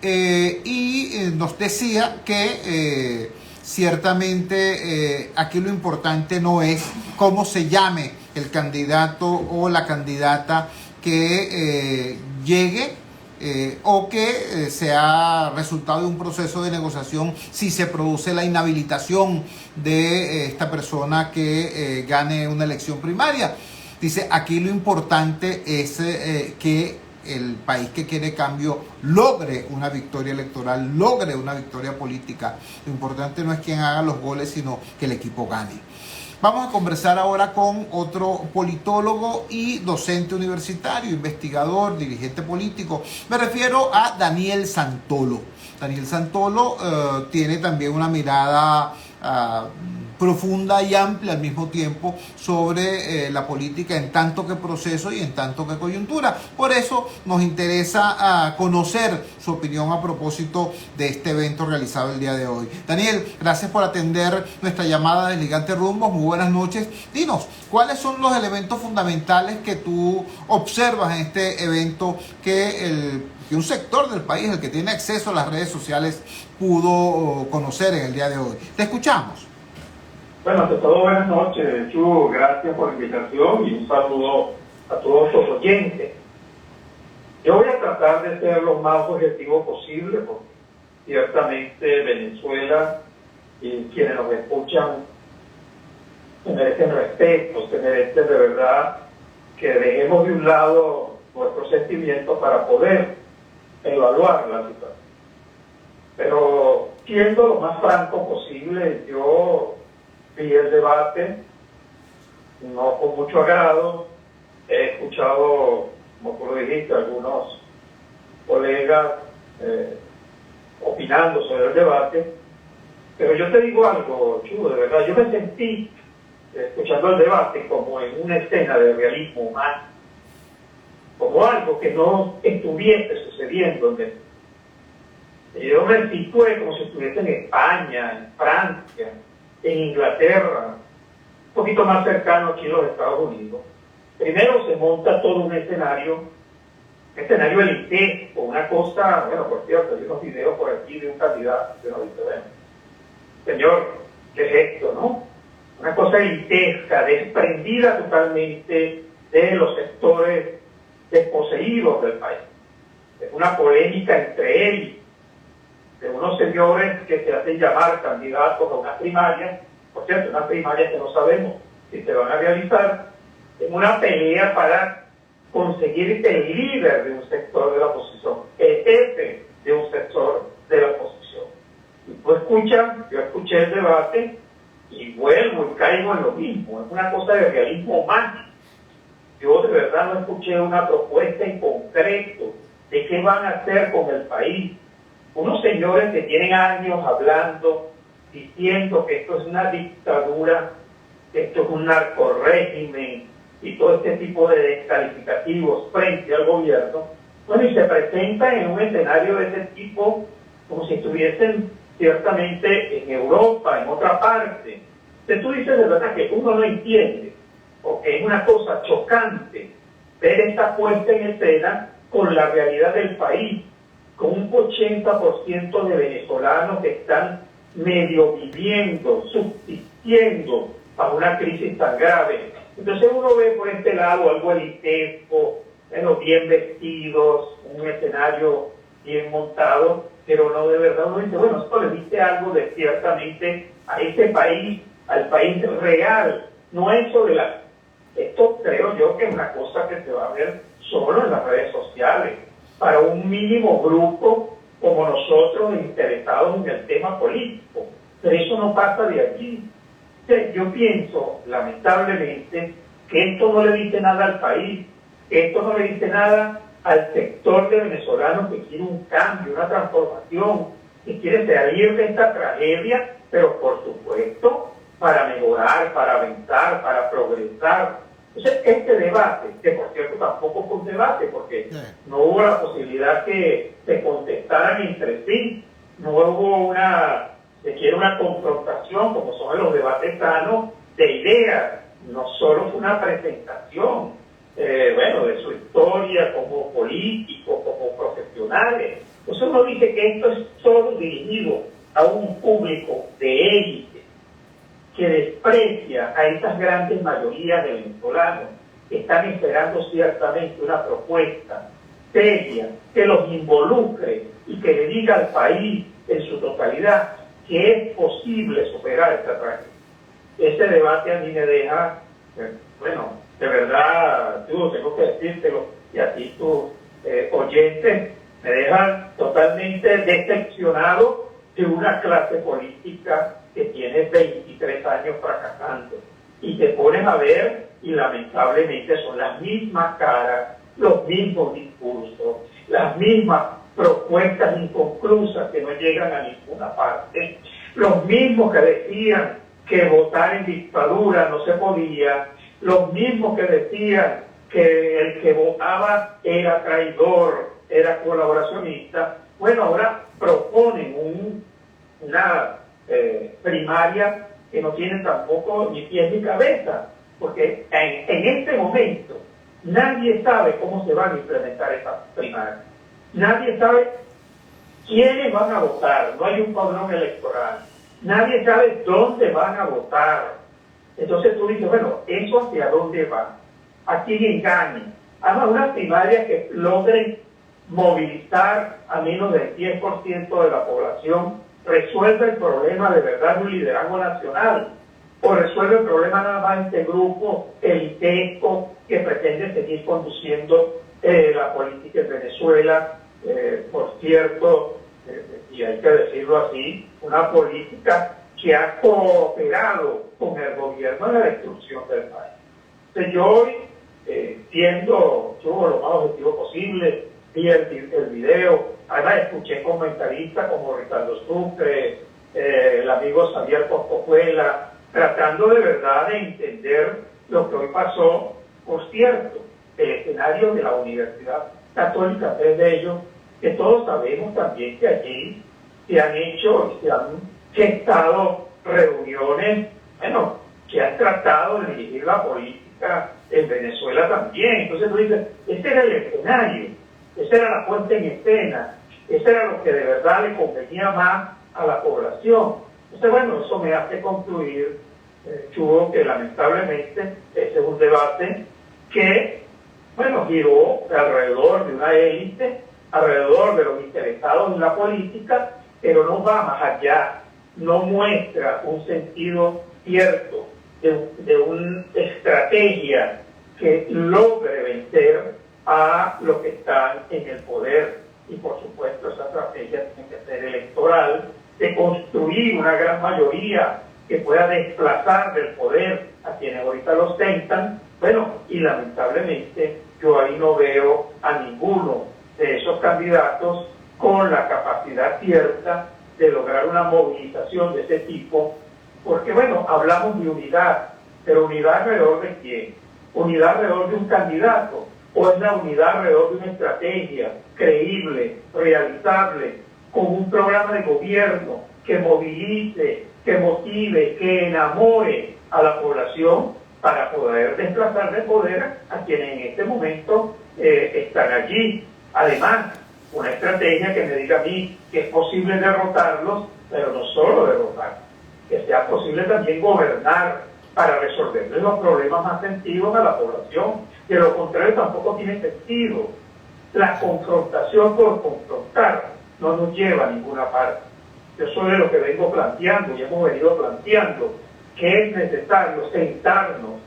y nos decía que ciertamente aquí lo importante no es cómo se llame el candidato o la candidata que llegue, o que sea resultado de un proceso de negociación si se produce la inhabilitación de esta persona que gane una elección primaria. Dice, aquí lo importante es que el país que quiere cambio logre una victoria electoral, logre una victoria política. Lo importante no es quién haga los goles, sino que el equipo gane. Vamos a conversar ahora con otro politólogo y docente universitario, investigador, dirigente político. Me refiero a Daniel Santolo. Daniel Santolo tiene también una mirada profunda y amplia al mismo tiempo sobre la política en tanto que proceso y en tanto que coyuntura. Por eso nos interesa conocer su opinión a propósito de este evento realizado el día de hoy. Daniel, gracias por atender nuestra llamada de Gigante Rumbos. Muy buenas noches. Dinos, ¿cuáles son los elementos fundamentales que tú observas en este evento que un sector del país, el que tiene acceso a las redes sociales, pudo conocer en el día de hoy? Te escuchamos. Bueno, ante todo, buenas noches, Chu. Gracias por la invitación y un saludo a todos los oyentes. Yo voy a tratar de ser lo más objetivo posible, porque ciertamente Venezuela y quienes nos escuchan se merecen respeto, se merecen de verdad que dejemos de un lado nuestros sentimientos para poder evaluar la situación. Pero siendo lo más franco posible, yo vi el debate, no con mucho agrado. He escuchado, como tú lo dijiste, algunos colegas opinando sobre el debate, pero yo te digo algo, Chu, de verdad, yo me sentí escuchando el debate como en una escena de realismo humano, como algo que no estuviese sucediendo en Venezuela. Yo me situé como si estuviese en España, en Francia, en Inglaterra, un poquito más cercano aquí en los Estados Unidos. Primero se monta todo un escenario elitesco, una cosa, bueno, por cierto, hay unos videos por aquí de un candidato que nos dice, bueno, señor, ¿qué es esto, no? Una cosa elitesca, desprendida totalmente de los sectores desposeídos del país. Es una polémica entre él, de unos señores que se hacen llamar candidatos a una primaria, por cierto, una primaria que no sabemos si se van a realizar, en una pelea para conseguir el líder de un sector de la oposición, el jefe de un sector de la oposición. Y tú escuchas, yo escuché el debate y vuelvo y caigo en lo mismo, es una cosa de realismo mágico. Yo de verdad no escuché una propuesta en concreto de qué van a hacer con el país. Unos señores que tienen años hablando, diciendo que esto es una dictadura, que esto es un narcorrégimen y todo este tipo de descalificativos frente al gobierno, bueno, y se presentan en un escenario de ese tipo como si estuviesen ciertamente en Europa, en otra parte. Entonces tú dices de verdad que uno no entiende, porque es una cosa chocante ver esta puesta en escena con la realidad del país, con un 80% de venezolanos que están medio viviendo, subsistiendo bajo una crisis tan grave Entonces uno ve por este lado algo elitesco, bueno, bien vestidos, un escenario bien montado, pero no de verdad. Uno dice, bueno, esto le dice algo de ciertamente a este país, al país real, no eso de la... Esto creo yo que es una cosa que se va a ver solo en las redes sociales, para un mínimo grupo como nosotros interesados en el tema político, pero eso no pasa de allí. Yo pienso, lamentablemente, que esto no le dice nada al país, que esto no le dice nada al sector de venezolanos que quiere un cambio, una transformación, que quiere salir de esta tragedia, pero por supuesto para mejorar, para avanzar, para progresar. Entonces, este debate, que por cierto tampoco fue un debate, porque no hubo la posibilidad que se contestaran entre sí, no hubo una confrontación, como son los debates sanos, de ideas, no solo fue una presentación, de su historia como político, como profesionales. Entonces uno dice que esto es solo dirigido a un público de élite, que desprecia a esas grandes mayorías de venezolanos que están esperando ciertamente una propuesta seria, que los involucre y que le diga al país en su totalidad que es posible superar esta tragedia. Ese debate a mí me deja, de verdad, tengo que decírtelo, y a ti tus oyentes, me dejan totalmente decepcionado de una clase política que tiene 23 años fracasando. Y te pones a ver, y lamentablemente son las mismas caras, los mismos discursos, las mismas propuestas inconclusas que no llegan a ninguna parte, los mismos que decían que votar en dictadura no se podía, los mismos que decían que el que votaba era traidor, era colaboracionista. Bueno, ahora proponen una primaria que no tiene tampoco ni pies ni cabeza, porque en este momento nadie sabe cómo se van a implementar esas primarias. Nadie sabe quiénes van a votar, no hay un padrón electoral. Nadie sabe dónde van a votar. Entonces tú dices, bueno, ¿eso hacia dónde va? ¿A quién engaña? Hagan unas primarias que logren movilizar a menos del 10% de la población, resuelve el problema de verdad de un liderazgo nacional, o resuelve el problema nada más este grupo elitesco que pretende seguir conduciendo la política en Venezuela, por cierto, y hay que decirlo así, una política que ha cooperado con el gobierno en la destrucción del país. Entonces yo hoy, siendo yo lo más objetivo posible, vi el video, además escuché comentaristas como Ricardo Sucre, el amigo Xavier Coscojuela, tratando de verdad de entender lo que hoy pasó. Por cierto, el escenario de la Universidad Católica es de ellos, que todos sabemos también que allí se han hecho, se han gestado reuniones, que han tratado de dirigir la política en Venezuela también. Entonces tú dices, ese era el escenario, esa era la puesta en escena, eso era lo que de verdad le convenía más a la población. Entonces, eso me hace concluir, Chugo, que lamentablemente ese es un debate que, giró alrededor de una élite, alrededor de los interesados en la política, pero no va más allá, no muestra un sentido cierto de una estrategia que logre vencer a los que están en el poder. Y por supuesto esa estrategia tiene que ser electoral, de construir una gran mayoría que pueda desplazar del poder a quienes ahorita lo ostentan. Y lamentablemente yo ahí no veo a ninguno de esos candidatos con la capacidad cierta de lograr una movilización de ese tipo, porque hablamos de unidad, pero unidad alrededor de quién, unidad alrededor de un candidato, o es la unidad alrededor de una estrategia creíble, realizable, con un programa de gobierno que movilice, que motive, que enamore a la población para poder desplazar de poder a quienes en este momento están allí. Además, una estrategia que me diga a mí que es posible derrotarlos, pero no solo derrotar, que sea posible también gobernar para resolverle los problemas más sensibles a la población. De lo contrario, tampoco tiene sentido. La confrontación por confrontar no nos lleva a ninguna parte. Eso es lo que vengo planteando y hemos venido planteando, que es necesario sentarnos.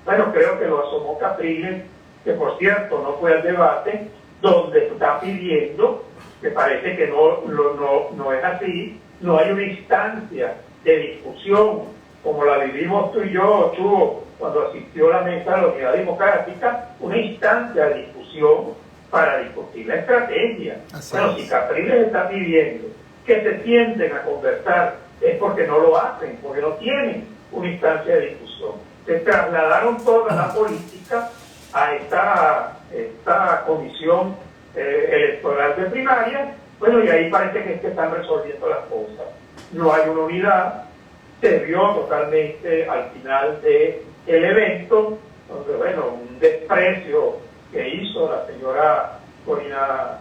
Bueno, creo que lo asomó Capriles, que por cierto no fue al debate, donde está pidiendo, que parece que no es así, no hay una instancia de discusión como la vivimos tú y yo, Chugo, cuando asistió a la mesa de la Unidad Democrática, una instancia de discusión para discutir la estrategia. Bueno, si Capriles está pidiendo que se sienten a conversar, es porque no lo hacen, porque no tienen una instancia de discusión. Se trasladaron toda la política a esta comisión electoral de primaria, bueno, y ahí parece que es que están resolviendo las cosas. No hay una unidad, se vio totalmente al final del evento, donde, bueno, un desprecio que hizo la señora Corina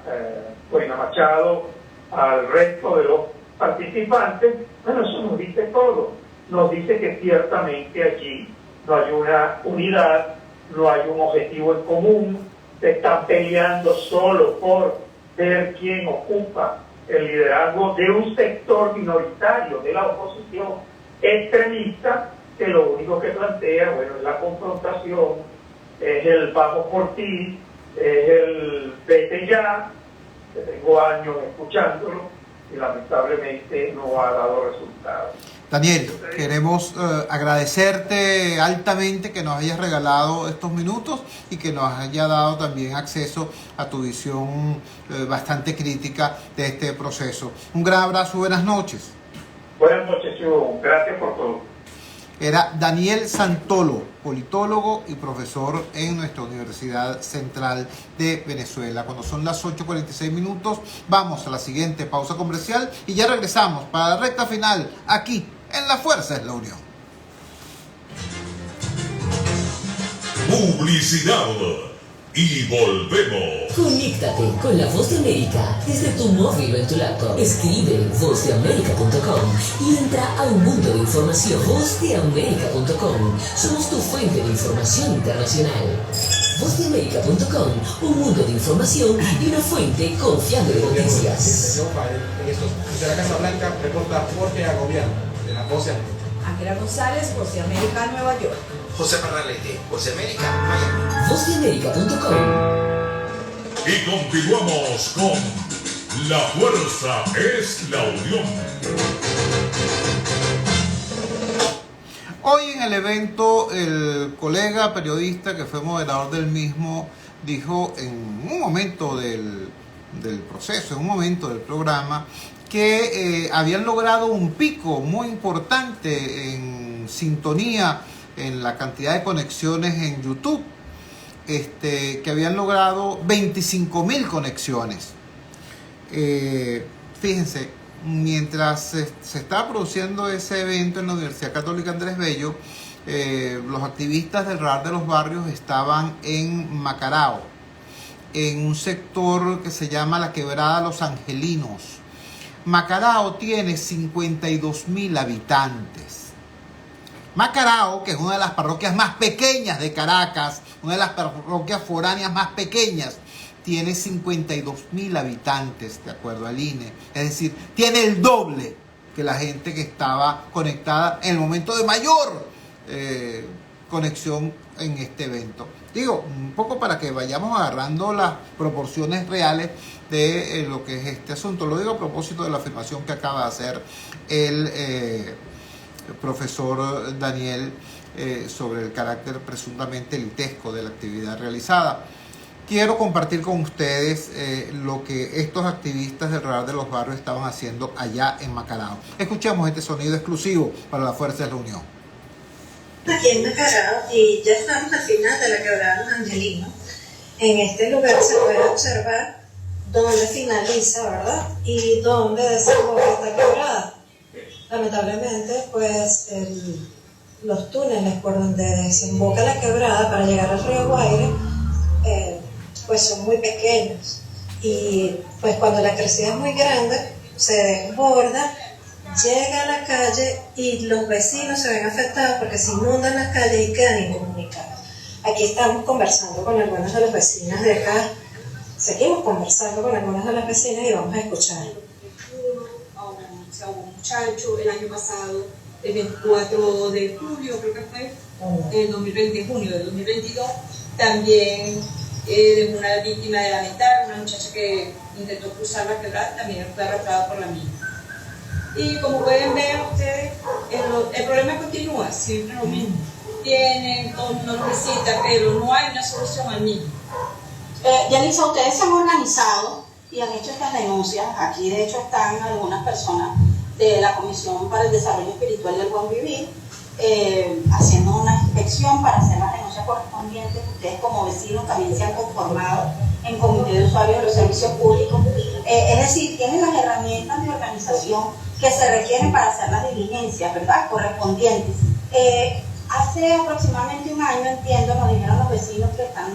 Machado al resto de los participantes. Bueno, eso nos dice todo, nos dice que ciertamente allí no hay una unidad, no hay un objetivo en común, se están peleando solo por ver quién ocupa el liderazgo de un sector minoritario de la oposición extremista, que lo único que plantea, bueno, es la confrontación, es el vamos por ti, es el vete ya, que tengo años escuchándolo y lamentablemente no ha dado resultados. Daniel, queremos agradecerte altamente que nos hayas regalado estos minutos y que nos haya dado también acceso a tu visión bastante crítica de este proceso. Un gran abrazo, buenas noches. Buenas noches, Chivo. Gracias por todo. Era Daniel Santolo, politólogo y profesor en nuestra Universidad Central de Venezuela. Cuando son las 8:46 minutos, vamos a la siguiente pausa comercial y ya regresamos para la recta final aquí en La Fuerza es la Unión. Publicidad y volvemos. Conéctate con La Voz de América desde tu móvil o en tu laptop. Escribe vozdeamerica.com y entra a un mundo de información. Vozdeamerica.com. Somos tu fuente de información internacional. Vozdeamerica.com. Un mundo de información y una fuente confiable de noticias. Desde la Casa Blanca reporta Jorge Agobián, de La Voz de América. Ángela González, Voz de América, Nueva York. José Parralete, Voz de América, Miami. Vozdeamerica.com. Y continuamos con La Fuerza es la Unión. Hoy en el evento, el colega periodista que fue moderador del mismo dijo en un momento del proceso, en un momento del programa, que habían logrado un pico muy importante en sintonía en la cantidad de conexiones en YouTube, que habían logrado 25.000 conexiones. Fíjense, mientras se estaba produciendo ese evento en la Universidad Católica Andrés Bello, los activistas del Radar de los Barrios estaban en Macarao, en un sector que se llama la Quebrada Los Angelinos. Macarao tiene 52.000 habitantes. Macarao, que es una de las parroquias más pequeñas de Caracas, una de las parroquias foráneas más pequeñas, tiene 52.000 habitantes, de acuerdo al INE. Es decir, tiene el doble que la gente que estaba conectada en el momento de mayor conexión en este evento. Digo, un poco para que vayamos agarrando las proporciones reales de lo que es este asunto. Lo digo a propósito de la afirmación que acaba de hacer el profesor Daniel sobre el carácter presuntamente elitesco de la actividad realizada. Quiero compartir con ustedes lo que estos activistas del Radar de los Barrios estaban haciendo allá en Macarao. Escuchemos este sonido exclusivo para La Fuerza de la Unión. Aquí en Macarao, y ya estamos al final de la Quebrada Los Angelinos. En este lugar se puede observar dónde finaliza, ¿verdad? Y dónde desemboca esta quebrada. Lamentablemente, pues los túneles por donde desemboca la quebrada para llegar al río Guaire, pues son muy pequeños. Y pues cuando la crecida es muy grande, se desborda llega a la calle y los vecinos se ven afectados porque se inundan las calles y quedan incomunicados. Aquí estamos conversando con algunas de las vecinas de acá, seguimos conversando con algunas de las vecinas y vamos a escuchar. A un muchacho el año pasado, el 24 de julio creo que fue, el 2020, junio del 2022, también una víctima de lamentar, una muchacha que intentó cruzar la quebrada, también fue arrastrada por la misma. Y como pueden ver ustedes, el problema continúa, siempre lo mismo. Tienen, todo el mundo lo necesita, pero no hay una solución al mismo. Yalitza, ustedes se han organizado y han hecho estas denuncias. Aquí de hecho están algunas personas de la Comisión para el Desarrollo Espiritual y el Buen Vivir haciendo una inspección para hacer las denuncias correspondientes. Ustedes como vecinos también se han conformado en comité de usuarios de los servicios públicos. Es decir, tienen las herramientas de organización que se requieren para hacer las diligencias, ¿verdad?, correspondientes. Hace aproximadamente un año, entiendo, nos dijeron los vecinos que están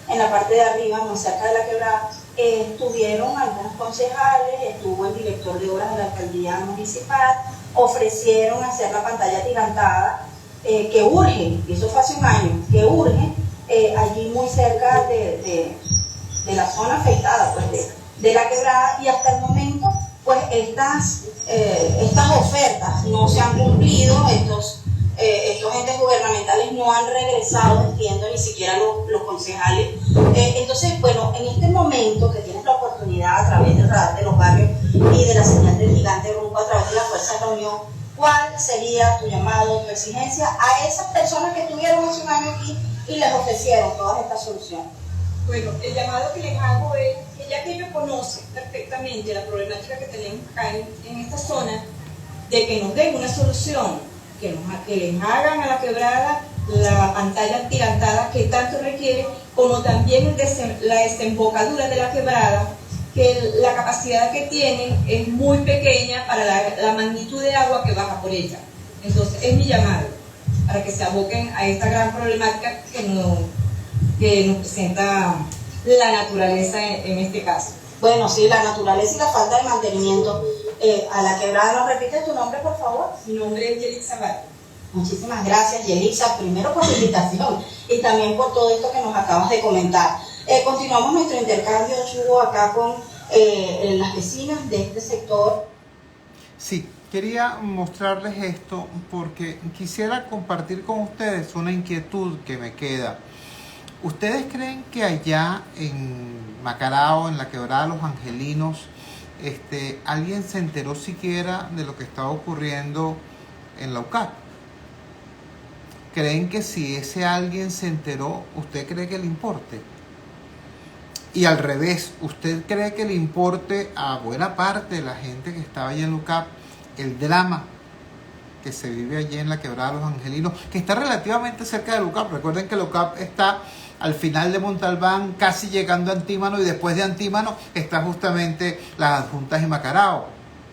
en la parte de arriba, muy cerca de la quebrada, estuvieron algunos concejales, estuvo el director de obras de la alcaldía municipal, ofrecieron hacer la pantalla atirantada, que urge, y eso fue hace un año, que urge, allí muy cerca de la zona afectada, pues, de la quebrada, y hasta el momento, pues, estas ofertas no se han cumplido. Estos entes gubernamentales no han regresado, entiendo, ni siquiera los concejales. Entonces, bueno, en este momento que tienes la oportunidad a través del radar de los barrios y de la señal del gigante grupo a través de la Fuerza de la Unión, ¿cuál sería tu llamado, tu exigencia a esas personas que estuvieron hace un año aquí y les ofrecieron todas estas soluciones? Bueno, el llamado que les hago es que ya que ellos conocen perfectamente la problemática que tenemos acá en esta zona, de que nos den una solución, que les hagan a la quebrada la pantalla atirantada que tanto requiere, como también la desembocadura de la quebrada, que la capacidad que tienen es muy pequeña para la magnitud de agua que baja por ella. Entonces es mi llamado para que se aboquen a esta gran problemática que nos presenta la naturaleza en este caso. Bueno, sí, la naturaleza y la falta de mantenimiento a la quebrada. ¿Nos repites tu nombre, por favor? Mi nombre es Yelitza Vargas. Muchísimas gracias, Yelitza, primero por la invitación y también por todo esto que nos acabas de comentar. Continuamos nuestro intercambio, Chugo, acá con las vecinas de este sector. Sí, quería mostrarles esto porque quisiera compartir con ustedes una inquietud que me queda. ¿Ustedes creen que allá en Macarao, en la quebrada de los Angelinos, alguien se enteró siquiera de lo que estaba ocurriendo en la UCAP? ¿Creen que si ese alguien se enteró, usted cree que le importe? Y al revés, ¿usted cree que le importe a buena parte de la gente que estaba allí en la UCAP el drama que se vive allí en la quebrada de los Angelinos, que está relativamente cerca de la UCAP? Recuerden que la UCAP está al final de Montalbán, casi llegando a Antímano, y después de Antímano está justamente las Adjuntas y Macarao.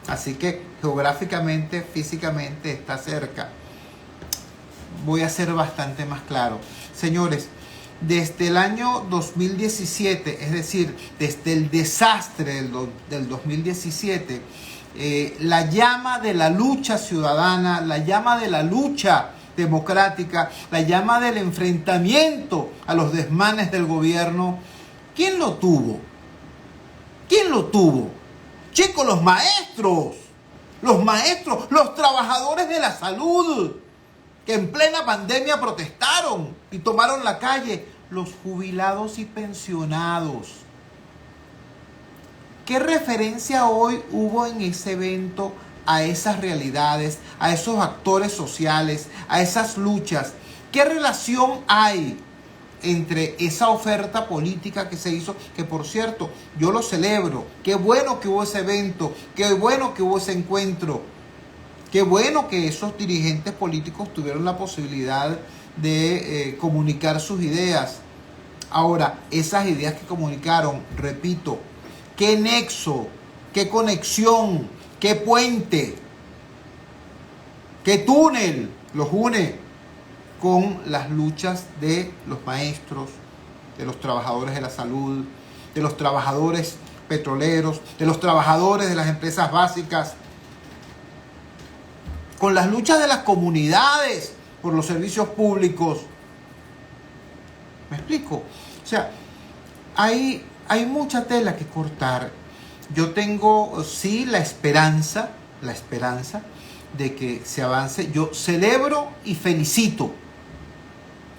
Así que geográficamente, físicamente está cerca. Voy a ser bastante más claro. Señores, desde el año 2017, es decir, desde el desastre del 2017, la llama de la lucha ciudadana, la llama de la lucha democrática, la llama del enfrentamiento a los desmanes del gobierno, ¿quién lo tuvo? ¿Quién lo tuvo? Chicos, los maestros, los trabajadores de la salud, que en plena pandemia protestaron y tomaron la calle, los jubilados y pensionados. ¿Qué referencia hoy hubo en ese evento a esas realidades, a esos actores sociales, a esas luchas? ¿Qué relación hay entre esa oferta política que se hizo? Que por cierto, yo lo celebro. Qué bueno que hubo ese evento, qué bueno que hubo ese encuentro. Qué bueno que esos dirigentes políticos tuvieron la posibilidad de comunicar sus ideas. Ahora, esas ideas que comunicaron, repito, ¿qué nexo, qué conexión, qué puente, qué túnel los une con las luchas de los maestros, de los trabajadores de la salud, de los trabajadores petroleros, de los trabajadores de las empresas básicas? con las luchas de las comunidades por los servicios públicos. ¿Me explico? O sea, hay mucha tela que cortar. Yo tengo, sí, la esperanza de que se avance. Yo celebro y felicito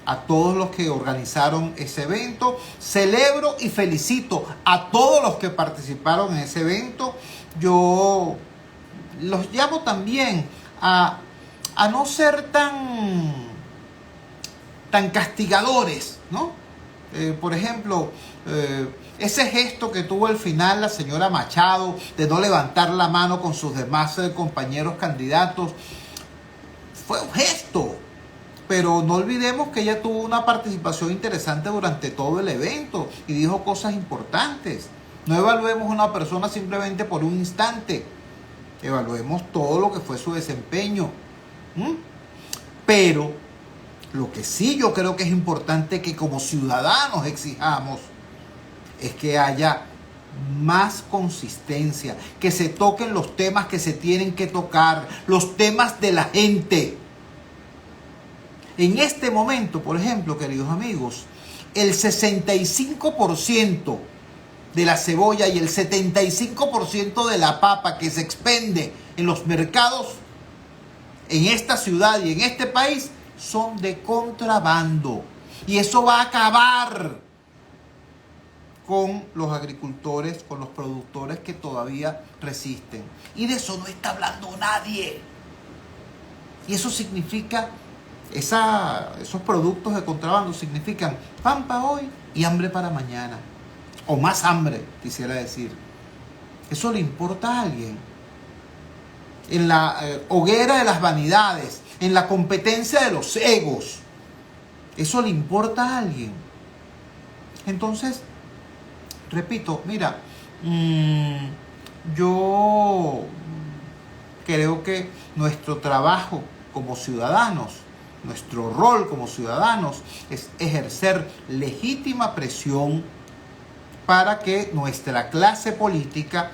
a todos los que organizaron ese evento. Celebro y felicito a todos los que participaron en ese evento. Yo los llamo también a no ser tan castigadores, ¿no? Por ejemplo, ese gesto que tuvo al final la señora Machado de no levantar la mano con sus demás compañeros candidatos, fue un gesto. Pero no olvidemos que ella tuvo una participación interesante durante todo el evento y dijo cosas importantes. No evaluemos a una persona simplemente por un instante. Evaluemos todo lo que fue su desempeño. Pero lo que sí yo creo que es importante que como ciudadanos exijamos es que haya más consistencia, que se toquen los temas que se tienen que tocar, los temas de la gente. En este momento, por ejemplo, queridos amigos, el 65% de la cebolla y el 75% de la papa que se expende en los mercados en esta ciudad y en este país son de contrabando. Y eso va a acabar con los agricultores, con los productores que todavía resisten. Y de eso no está hablando nadie. Y eso significa, esos productos de contrabando significan pan para hoy y hambre para mañana. O más hambre, quisiera decir. ¿Eso le importa a alguien? En la hoguera de las vanidades, en la competencia de los egos, ¿eso le importa a alguien? Entonces, repito, mira, yo creo que nuestro trabajo como ciudadanos, nuestro rol como ciudadanos es ejercer legítima presión para que nuestra clase política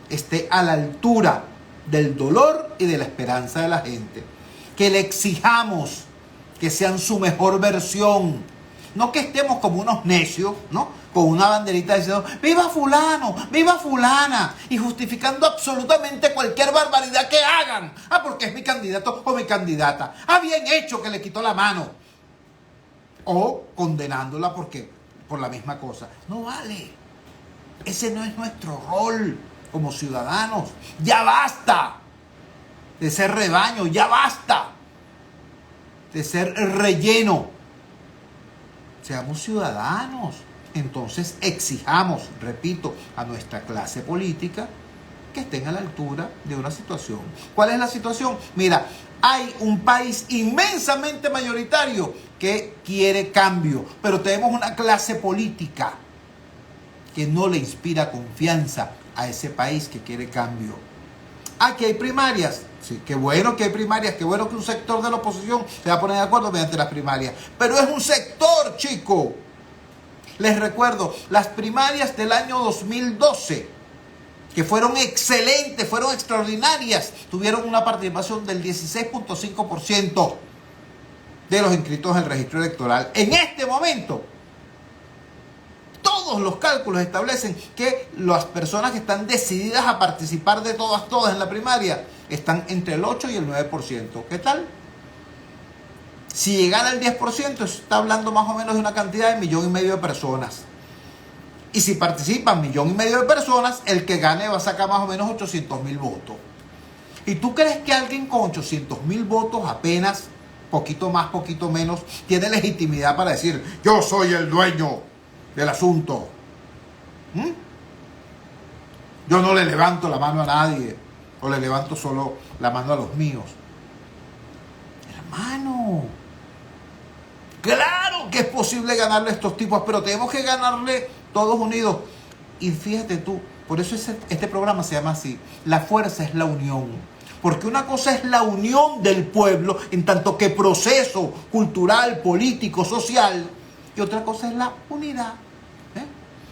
esté a la altura del dolor y de la esperanza de la gente. Que le exijamos que sean su mejor versión. No que estemos como unos necios, ¿no? Con una banderita diciendo ¡viva fulano! ¡Viva fulana! Y justificando absolutamente cualquier barbaridad que hagan. Porque es mi candidato o mi candidata. Bien hecho que le quitó la mano. O condenándola por la misma cosa. No vale. Ese no es nuestro rol como ciudadanos. Ya basta de ser rebaño. Ya basta de ser relleno. Seamos ciudadanos. Entonces exijamos, repito, a nuestra clase política que estén a la altura de una situación. ¿Cuál es la situación? Mira, hay un país inmensamente mayoritario que quiere cambio, pero tenemos una clase política que no le inspira confianza a ese país que quiere cambio. Que hay primarias. Sí, qué bueno que hay primarias, qué bueno que un sector de la oposición se va a poner de acuerdo mediante las primarias. Pero es un sector, chico. Les recuerdo, las primarias del año 2012, que fueron excelentes, fueron extraordinarias, tuvieron una participación del 16.5% de los inscritos en el registro electoral. En este momento, todos los cálculos establecen que las personas que están decididas a participar de todas en la primaria están entre el 8 y el 9%. ¿Qué tal? Si llegara al 10%, está hablando más o menos de una cantidad de 1,5 millones de personas. Y si participan 1,5 millones de personas, el que gane va a sacar más o menos 800,000 votos. ¿Y tú crees que alguien con 800,000 votos apenas, poquito más, poquito menos, tiene legitimidad para decir, yo soy el dueño del asunto? Yo no le levanto la mano a nadie, o le levanto solo la mano a los míos. Hermano, claro que es posible ganarle a estos tipos, pero tenemos que ganarle todos unidos. Y fíjate tú, por eso este programa se llama así, la fuerza es la unión. Porque una cosa es la unión del pueblo en tanto que proceso cultural, político, social, y otra cosa es la unidad.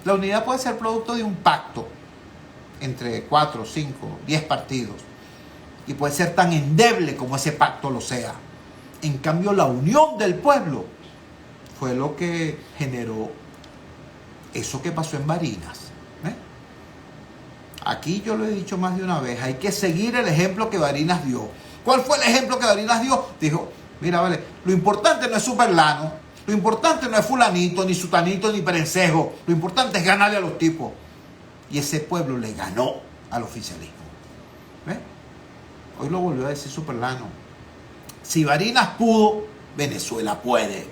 La unidad puede ser producto de un pacto entre 4, 5, 10 partidos. y puede ser tan endeble como ese pacto lo sea. En cambio, la unión del pueblo fue lo que generó eso que pasó en Barinas. Aquí yo lo he dicho más de una vez, hay que seguir el ejemplo que Barinas dio. ¿Cuál fue el ejemplo que Barinas dio? Dijo, mira, vale, lo importante no es Superlano, lo importante no es fulanito, ni sutanito, ni perencejo, lo importante es ganarle a los tipos. Y ese pueblo le ganó al oficialismo. ¿Ves? Hoy lo volvió a decir Superlano. Si Barinas pudo, Venezuela puede.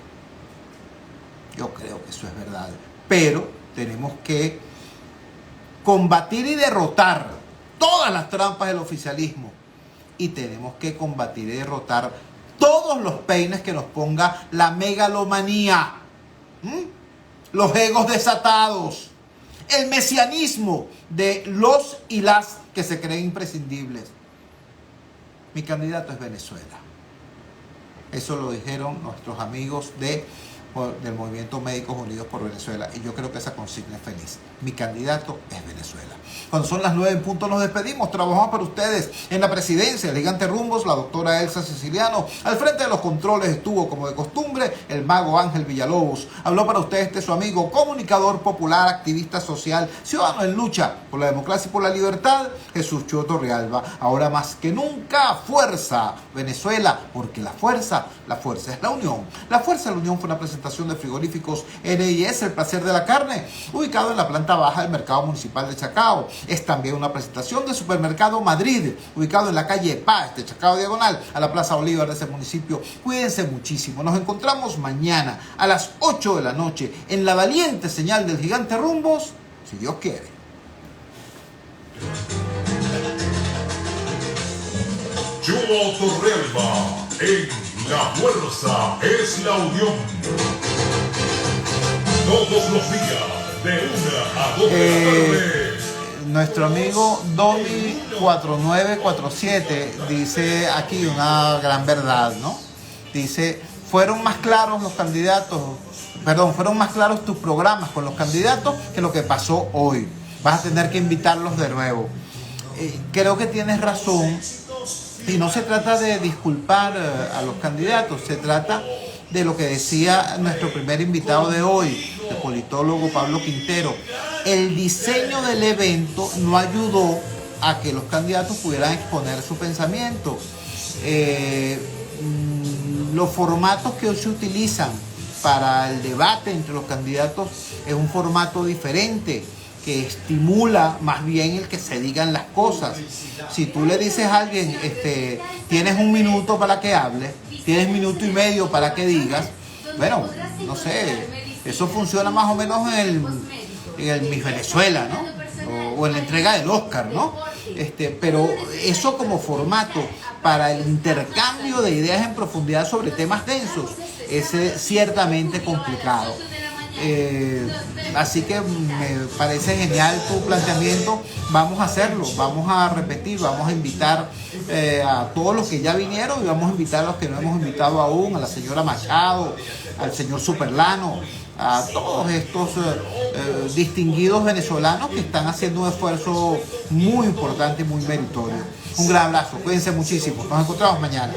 Yo creo que eso es verdad. Pero tenemos que combatir y derrotar todas las trampas del oficialismo. Y tenemos que combatir y derrotar todos los peines que nos ponga la megalomanía. Los egos desatados. El mesianismo de los y las que se creen imprescindibles. Mi candidato es Venezuela. Eso lo dijeron nuestros amigos del Movimiento Médicos Unidos por Venezuela. Y yo creo que esa consigna es feliz. Mi candidato es Venezuela. Cuando son las 9 en punto nos despedimos. Trabajamos para ustedes en la presidencia del Gigante Rumbos, la doctora Elsa Siciliano. Al frente de los controles estuvo, como de costumbre, el mago Ángel Villalobos. Habló para ustedes su amigo, comunicador popular, activista social, ciudadano en lucha por la democracia y por la libertad, Jesús Chuo Torrealba. Ahora más que nunca, fuerza Venezuela, porque la fuerza es la unión. La fuerza de la unión fue una presentación de Frigoríficos R&S, el placer de la carne, ubicado en la planta baja del Mercado Municipal de Chacao. Es también una presentación de Supermercado Madrid, ubicado en la calle Paz de Chacao diagonal a la Plaza Bolívar de ese municipio. Cuídense muchísimo. Nos encontramos mañana a las 8 de la noche en la valiente señal del Gigante Rumbos, si Dios quiere. Chuo Torrealba, en La Fuerza es la Unión. Todos los días, de 1 a 2 de la tarde. Nuestro amigo Domi4947 dice aquí una gran verdad, ¿no? Dice, fueron más claros tus programas con los candidatos que lo que pasó hoy. Vas a tener que invitarlos de nuevo. Creo que tienes razón. Y no se trata de disculpar a los candidatos, se trata de lo que decía nuestro primer invitado de hoy, el politólogo Pablo Quintero. El diseño del evento no ayudó a que los candidatos pudieran exponer su pensamiento. Los formatos que hoy se utilizan para el debate entre los candidatos es un formato diferente, que estimula más bien el que se digan las cosas. Si tú le dices a alguien, tienes 1 minuto para que hables, tienes 1 minuto y medio para que digas, bueno, no sé, eso funciona más o menos en el Miss Venezuela, ¿no? O en la entrega del Oscar, ¿no? Pero eso como formato para el intercambio de ideas en profundidad sobre temas densos es ciertamente complicado. Así que me parece genial tu planteamiento. Vamos a hacerlo, vamos a repetir, vamos a invitar a todos los que ya vinieron y vamos a invitar a los que no hemos invitado aún, a la señora Machado, al señor Superlano, a todos estos distinguidos venezolanos que están haciendo un esfuerzo muy importante y muy meritorio. Un gran abrazo, cuídense muchísimo, nos encontramos mañana.